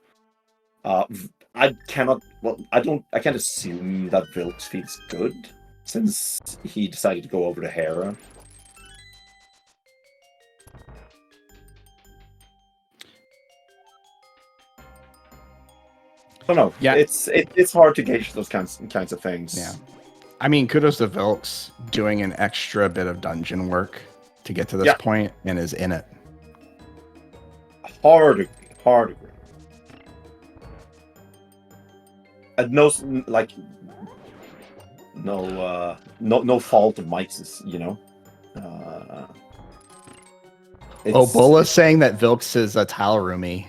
I can't assume that Vilxs feels good since he decided to go over to Hera. I don't know. Yeah, it's hard to gauge those kinds of things. Yeah, I mean, kudos to Vilxs doing an extra bit of dungeon work to get to this point and is in it. Hard agree. And no fault of Mike's, you know. Bola's saying that Vilxs is a tile roomie.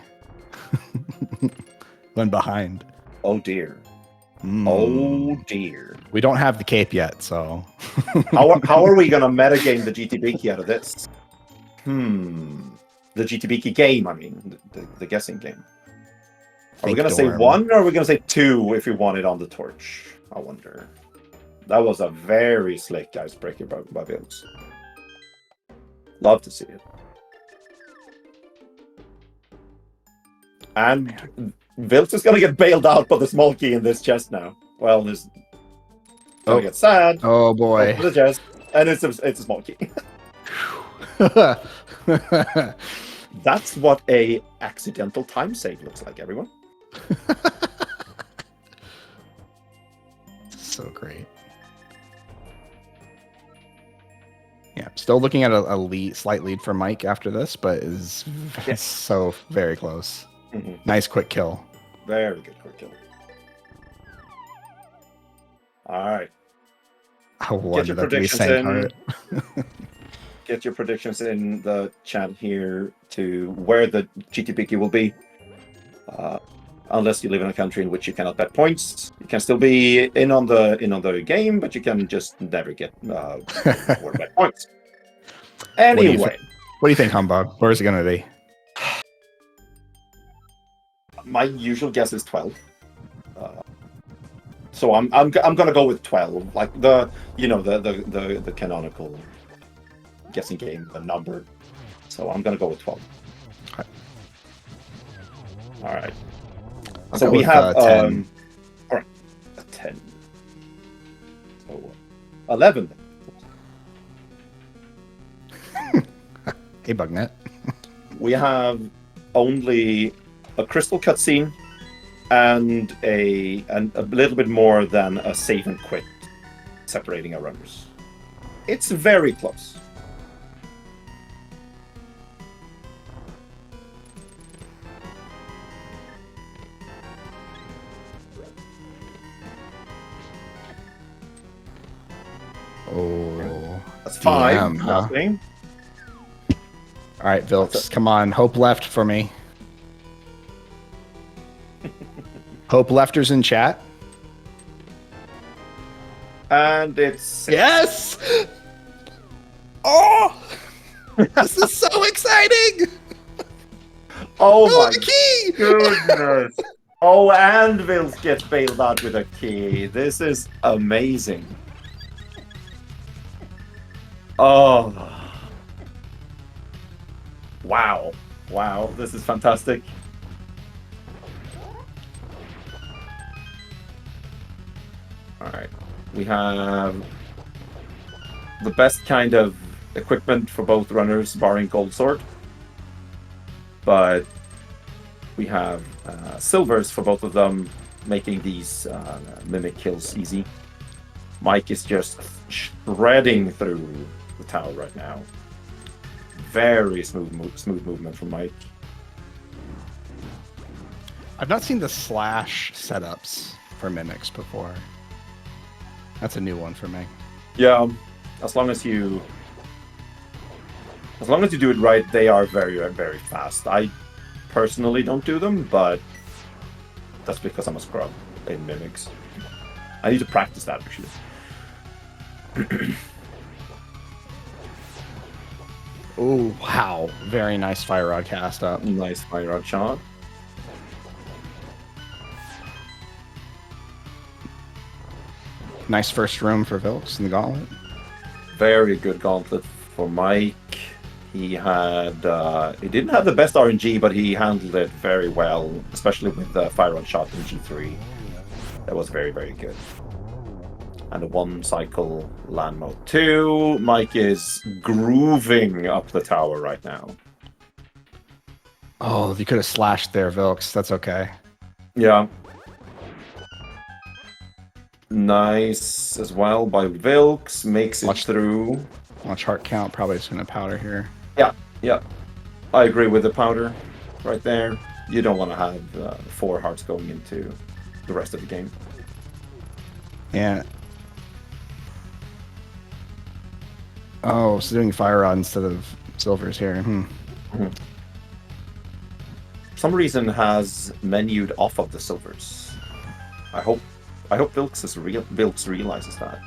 When behind. Oh dear. Oh dear. We don't have the cape yet, so how are we gonna metagame the GTBiki out of this? The GTBiki game, I mean, the guessing game. Are we gonna say 1 or are we gonna say 2 if we want it on the torch? I wonder. That was a very slick icebreaker by Vilxs. Love to see it. And Vilxs is gonna get bailed out by the small key in this chest now. Well, there's gonna get sad. Oh boy. The chest, and it's a small key. That's what a accidental time save looks like, everyone. So great. Yeah, still looking at a slight lead for Mike after this, but is so very close. Nice quick kill. Very good quick kill. All right. Get your predictions in. Get your predictions in the chat here to where the GTBiki will be. Unless you live in a country in which you cannot bet points, you can still be in on the game, but you can just never get more bet points. Anyway, what do you think, Humbug? Where is it going to be? My usual guess is 12. So I'm gonna go with 12, like the canonical guessing game, the number. So I'm gonna go with 12. Okay. All right. So we have 10. All right, a 10. So 11. Hey, Bugnet. We have only a crystal cutscene and a little bit more than a save and quit separating our runners. It's very close. Oh, that's 5. Huh? All right, Vilxs, come on. Hope left for me. Hope lefters in chat. And it's 6. Yes! Oh! This is so exciting! Oh my key! Goodness! Oh, and Vilxs gets bailed out with a key. This is amazing. Oh. Wow. Wow, this is fantastic. Alright. We have the best kind of equipment for both runners, barring Gold Sword. But we have silvers for both of them, making these mimic kills easy. Mike is just shredding through the tower right now. Very smooth movement from Mike. I've not seen the slash setups for mimics before. That's a new one for me. Yeah, as long as you do it right, they are very, very fast. I personally don't do them, but that's because I'm a scrub in mimics. I need to practice that actually. Oh, wow. Very nice fire rod cast up. Nice fire rod shot. Nice first room for Vilxs in the gauntlet. Very good gauntlet for Mike. He had he didn't have the best RNG, but he handled it very well, especially with the fire rod shot in G3. That was very, very good. And a 1 cycle land mode 2. Mike is grooving up the tower right now. Oh, you could have slashed there, Vilxs. That's okay. Yeah. Nice as well by Vilxs. Makes it through. Watch heart count. Probably just going to powder here. Yeah. I agree with the powder right there. You don't want to have 4 hearts going into the rest of the game. Yeah. Oh, so doing fire rod instead of silvers here. For some reason has menued off of the silvers. I hope Vilxs realizes that.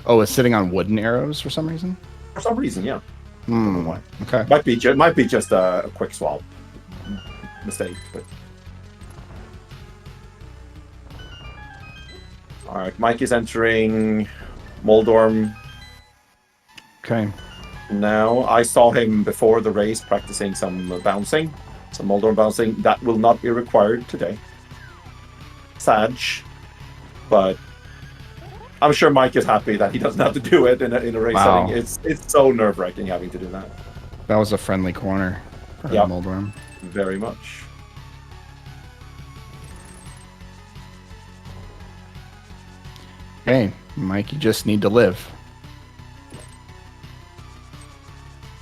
Oh, it's sitting on wooden arrows for some reason? For some reason, yeah. I don't know why. Okay. Might be just a quick swap mistake, but. All right, Mike is entering Moldorm. Okay. Now, I saw him before the race practicing some bouncing, some Moldorm bouncing. That will not be required today. Sag, but I'm sure Mike is happy that he doesn't have to do it in a race setting. It's so nerve-wracking having to do that. That was a friendly corner for Moldorm. Very much. Hey, Mike, you just need to live.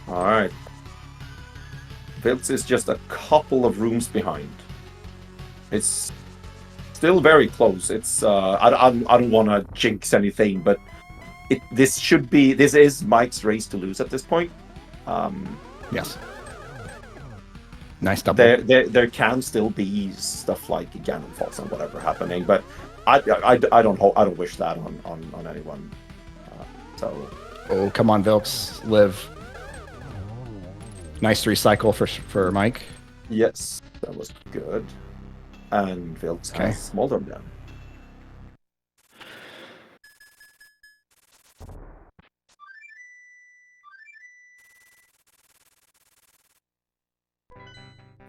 All right. Vilxs is just a couple of rooms behind. It's still very close. It's I don't want to jinx anything, but this is Mike's race to lose at this point. Yes. Nice double. There can still be stuff like Ganon falls and whatever happening, but I don't wish that on anyone. Oh, come on, Vilxs, live. Nice recycle for Mike. Yes, that was good. And Vilxs has Moldorm down.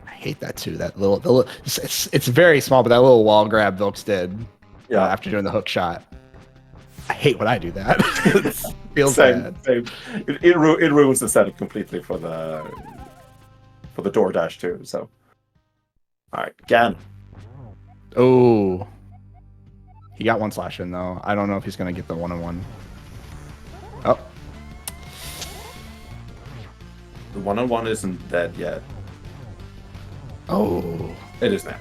I hate that too. That little it's very small, but that little wall grab Vilxs did. Yeah, after doing the hook shot. I hate when I do that. It feels bad. Same. It ruins the setup completely for the DoorDash too. So, all right, Ganon. Oh, he got one slash in though. I don't know if he's gonna get the 1-on-1. Oh, the 1-on-1 isn't dead yet. Oh, it is now.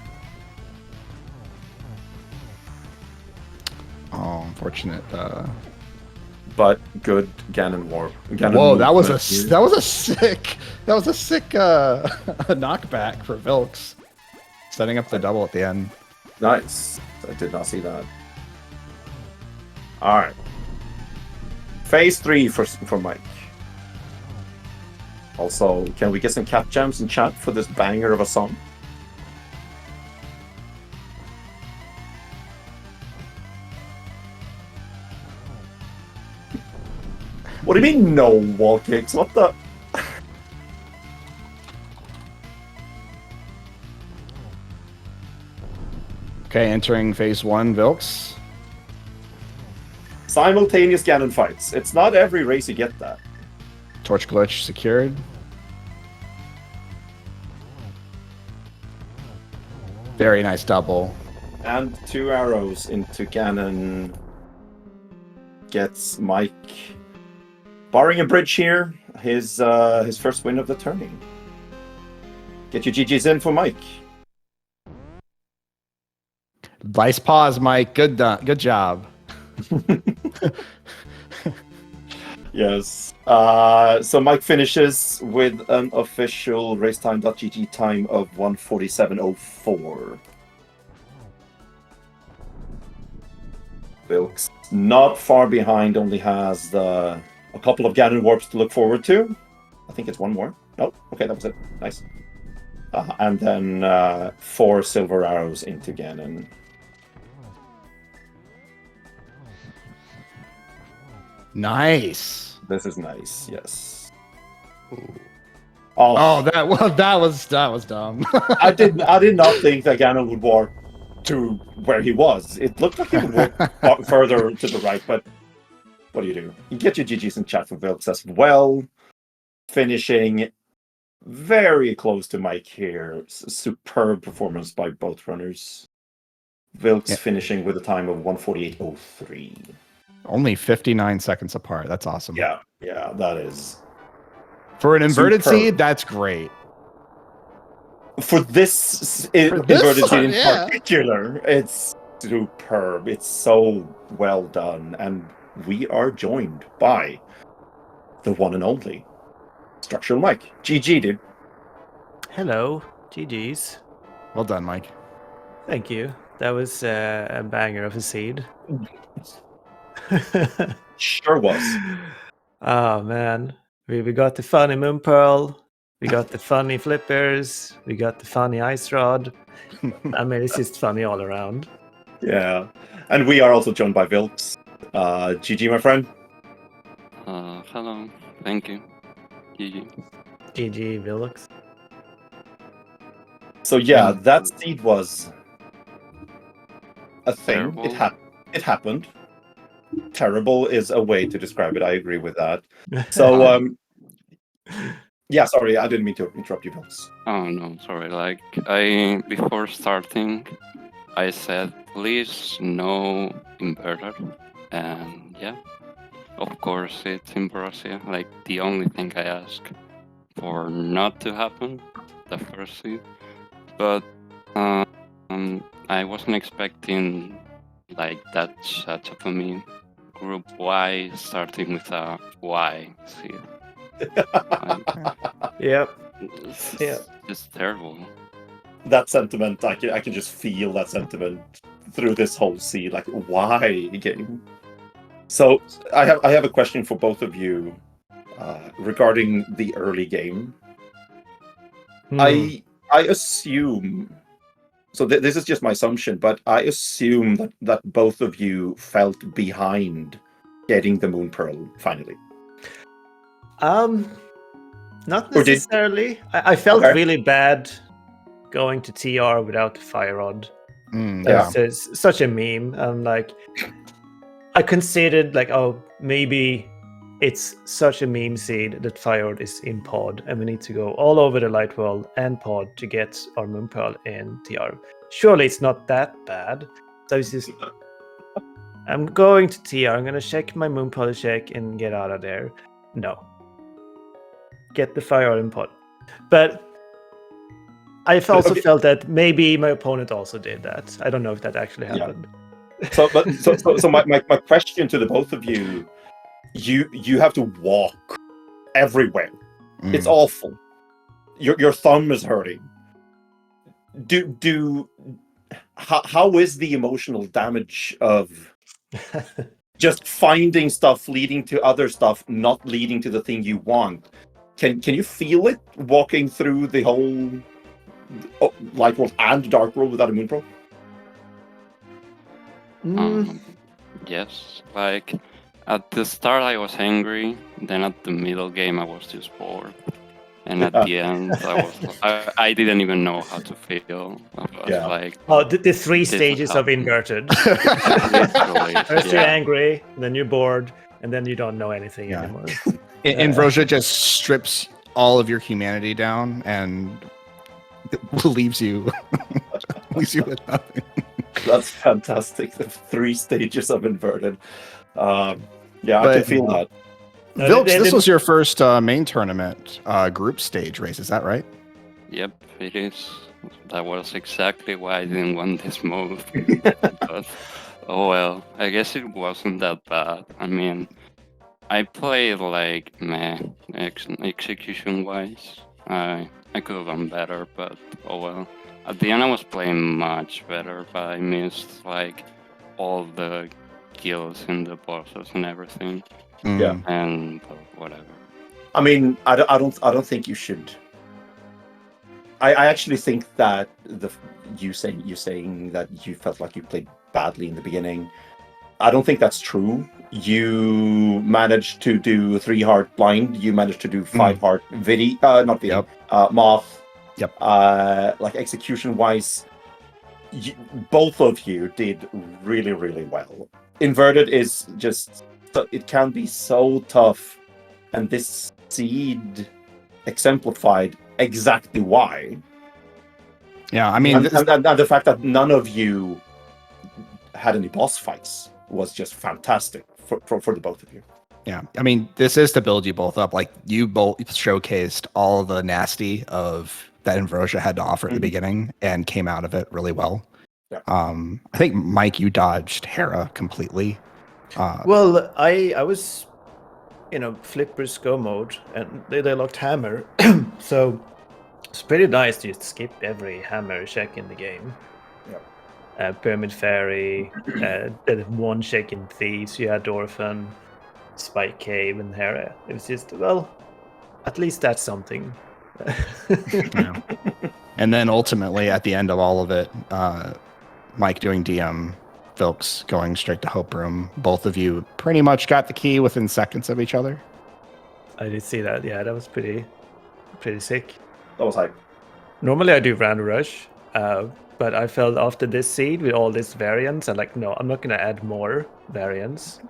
Oh, unfortunate. But good Ganon warp. Whoa, that was a sick knockback for Vilxs, setting up the double at the end. Nice. I did not see that. All right. Phase 3 for Mike. Also, can we get some cap jams in chat for this banger of a song? What do you mean no wall kicks? What the? Okay, entering phase 1, Vilxs. Simultaneous Ganon fights. It's not every race you get that. Torch glitch secured. Very nice double. And 2 arrows into Ganon. Gets Mike, barring a bridge here, his first win of the tourney. Get your GGs in for Mike. Vice pause, Mike. Good job. Yes. So Mike finishes with an official racetime.gg time of 1:47:04. Vilxs not far behind, only has a couple of Ganon warps to look forward to. I think it's one more. Oh, okay, that was it. Nice. And then 4 silver arrows into Ganon. Nice. This is nice. Yes. Oh, that was dumb. I did not think that Ganon would warp to where he was. It looked like he would walk further to the right, but what do? You get your GGs in chat for Vilxs as well. Finishing very close to Mike here. Superb performance by both runners. Vilxs finishing with a time of 1:48.03. Only 59 seconds apart. That's awesome. Yeah, that is. For an inverted Superb. seed, that's great. For this inverted seed in particular, it's superb. It's so well done. And we are joined by the one and only StructuralMike. GG, dude. Hello, GG's. Well done, Mike. Thank you. That was a banger of a seed. Sure was. Oh man, we got the funny moon pearl, we got the funny flippers, we got the funny ice rod. I mean, it's just funny all around. Yeah, and we are also joined by Vilxs. GG, my friend. Hello. Thank you. GG. GG, Vilxs. So yeah, that seed was a thing. Terrible. It happened. Terrible is a way to describe it. I agree with that. So yeah, sorry, I didn't mean to interrupt you, Vilxs. Oh no, sorry. Like before starting, I said please no inverter, and yeah, of course it's in Borussia. Like the only thing I ask for not to happen, the first seed, but I wasn't expecting like that such of a meme. Group Y starting with a Y seed. Yep. It's just terrible. That sentiment, I can just feel that sentiment through this whole scene. Like, why game? So I have a question for both of you regarding the early game. I assume. So this is just my assumption, but I assume that both of you felt behind getting the Moon Pearl finally. Not Or did- necessarily. I felt Okay. really bad going to TR without the fire rod. Yeah. It's such a meme. Like, I considered like, oh, maybe it's such a meme seed that fire rod is in pod, and we need to go all over the light world and pod to get our moon pearl in TR. Surely it's not that bad. So it's just, I'm going to TR. I'm gonna check my moon pearl check and get out of there. No. Get the fire rod in pod. But I also felt that maybe my opponent also did that. I don't know if that actually happened. So my question to the both of you, you have to walk everywhere. It's awful. Your thumb is hurting. How is the emotional damage of just finding stuff leading to other stuff, not leading to the thing you want? Can you feel it walking through the whole light world and dark world without a moon pearl? Yes, like at the start I was angry, then at the middle game I was just bored, and at the end I didn't even know how to feel. I was like, oh, the three stages of inverted. literally, First you're angry, then you're bored, and then you don't know anything anymore. Ambrosia just strips all of your humanity down and leaves you with nothing. That's fantastic. The 3 stages of inverted. I can feel that. Vilxs, this was your first main tournament group stage race, is that right? Yep, it is. That was exactly why I didn't want this mode. But, oh well, I guess it wasn't that bad. I mean, I played like execution-wise. I could have done better, but oh well. At the end I was playing much better, but I missed like all the kills in the bosses and everything. Yeah. And whatever. I mean, I don't think you should. I actually think that you saying that you felt like you played badly in the beginning, I don't think that's true. You managed to do 3 heart blind. You managed to do 5 heart moth. Yep. Like execution wise, both of you did really, really well. Inverted is just, it can be so tough, and this seed exemplified exactly why. Yeah, I mean, and the fact that none of you had any boss fights was just fantastic for the both of you. Yeah, I mean, this is to build you both up. Like, you both showcased all the nasty of that Ambrosia had to offer at the beginning and came out of it really well. Yeah. I think, Mike, you dodged Hera completely. Well, I was, Flippers go mode, and they locked Hammer, so it's pretty nice to just skip every Hammer check in the game. Yeah. Pyramid Fairy, the one check in Thieves, you had Orphan, Spike Cave, and Hera. It was just, well, at least that's something. Yeah. And then ultimately, at the end of all of it, Mike doing DM, Vilxs going straight to Hope Room. Both of you pretty much got the key within seconds of each other. I did see that. Yeah, that was pretty sick. That was hype. Normally I do Round Rush, but I felt after this seed with all these variants, I'm like, no, I'm not going to add more variants.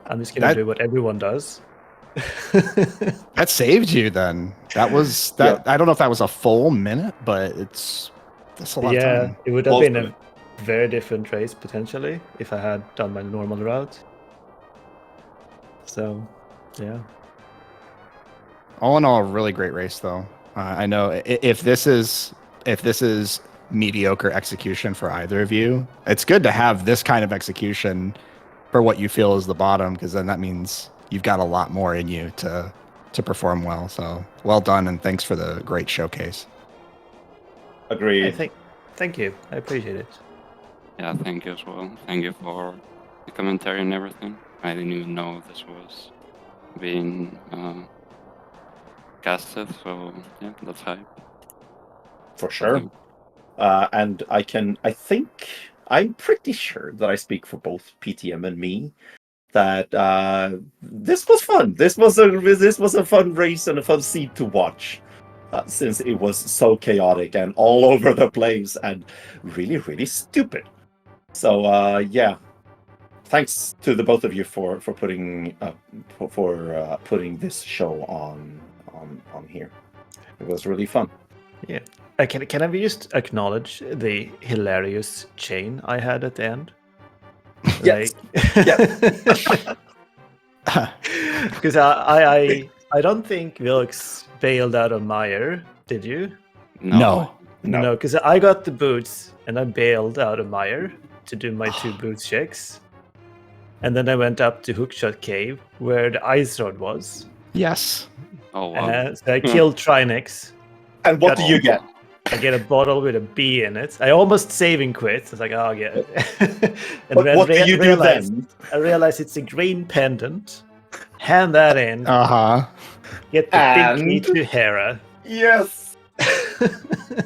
I'm just going to do what everyone does. That saved you then. That was that. Yeah. I don't know if that was a full minute, but that's a lot of time. It would have been a very different race potentially if I had done my normal route. So, yeah. All in all, a really great race, though. I know if this is mediocre execution for either of you, it's good to have this kind of execution for what you feel is the bottom, because then that means you've got a lot more in you to perform well. So well done, and thanks for the great showcase. Agreed. Thank you. I appreciate it. Yeah, thank you as well. Thank you for the commentary and everything. I didn't even know this was being casted, so yeah, that's hype. For sure. And I'm pretty sure that I speak for both PTM and me that this was fun. This was a fun race and a fun seed to watch, since it was so chaotic and all over the place and really, really stupid. So yeah, thanks to the both of you for putting putting this show on here. It was really fun. Yeah. Can I just acknowledge the hilarious chain I had at the end? Yes. Because I don't think Vilxs bailed out of Mire, did you? No. No, because I got the boots and I bailed out of Mire to do my 2 boots checks. And then I went up to Hookshot Cave where the ice rod was. Yes. Oh, wow. So I killed Trinex. And what do you get? I get a bottle with a B in it. I almost saving quit. I was like, oh, I'll get it. And but what do you do then? I realized it's a green pendant. Hand that in. Get the big key to Hera. Yes.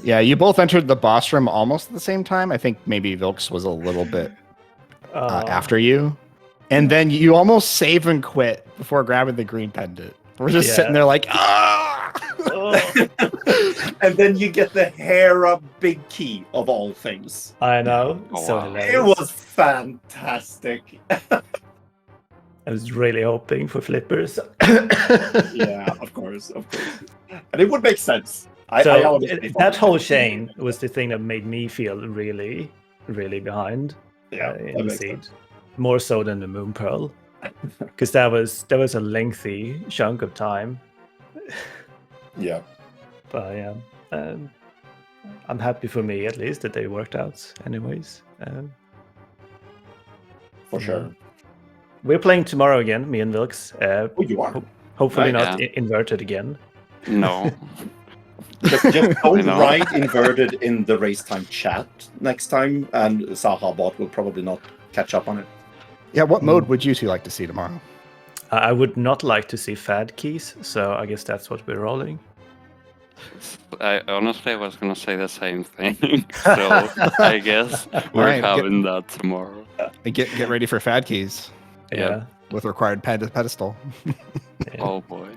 Yeah, you both entered the boss room almost at the same time. I think maybe Vilxs was a little bit after you. And then you almost save and quit before grabbing the green pendant. We're just sitting there like, ah! And then you get the Hera big key of all things. I know. Oh, so wow. hilarious. It was fantastic. I was really hoping for flippers. Yeah, of course. And it would make sense. That whole chain was the thing that made me feel really, really behind in the seed. More so than the Moon Pearl. Because that was a lengthy chunk of time. Yeah. But yeah, I'm happy for me at least that they worked out anyways. For sure. We're playing tomorrow again, me and Vilxs. You are. Hopefully not inverted again. No. Just don't write inverted in the race time chat next time, and Sahabot will probably not catch up on it. Yeah, what mode would you two like to see tomorrow? I would not like to see fad keys, so I guess that's what we're rolling. I honestly was gonna say the same thing, so I guess we're having that tomorrow. Get ready for fad keys. Yeah. With required pedestal. Yeah. Oh boy.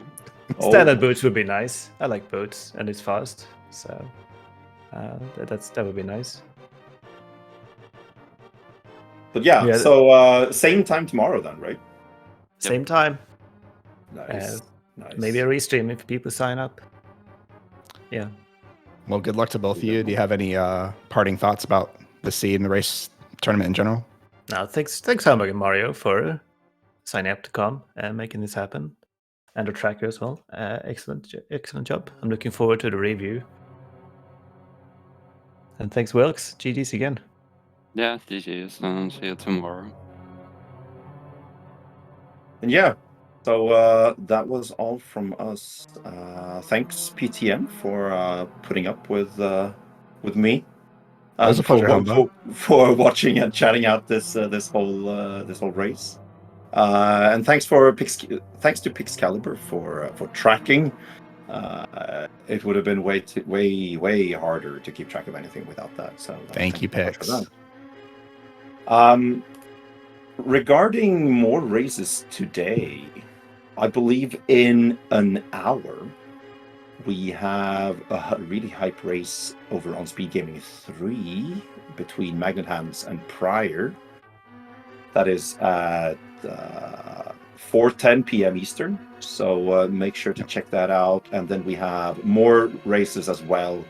Standard boots would be nice. I like boots, and it's fast, so that would be nice. But yeah, so same time tomorrow then, right? Same time. Nice. Maybe a restream if people sign up. Yeah. Well, good luck to both of you. Do you have any parting thoughts about the seed and the race tournament in general? Now, thanks, Hamburg and Mario, for signing up to come and making this happen, and the tracker as well. Excellent job. I'm looking forward to the review. And thanks, Vilxs. GG's again. Yeah, GG's, and see you tomorrow. And yeah, so that was all from us. Thanks PTM for putting up with me. It was a pleasure, Humbo. for watching and chatting out this whole race. And thanks to Pixcalibur for tracking. It would have been way harder to keep track of anything without that. So thank you, Pix. Regarding more races today, I believe in an hour we have a really hype race over on SpeedGaming 3 between Magnet Hands and Pryor. That is at 4:10 p.m. Eastern. So make sure to check that out. And then we have more races as well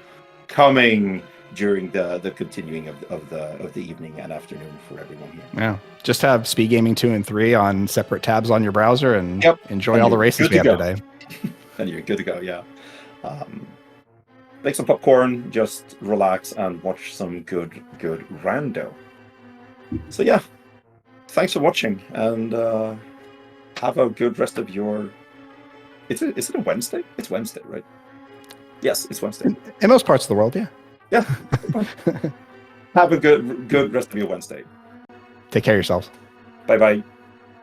coming during the continuing of the evening and afternoon for everyone here. Yeah, just have SpeedGaming 2 and 3 on separate tabs on your browser and enjoy all the races we have today. And you're good to go. Yeah. Make some popcorn, just relax and watch some good rando. So yeah, thanks for watching and have a good rest of your. Is it a Wednesday? It's Wednesday, right? Yes, it's Wednesday. In most parts of the world, yeah. Yeah. Have a good rest of your Wednesday. Take care of yourselves. Bye-bye.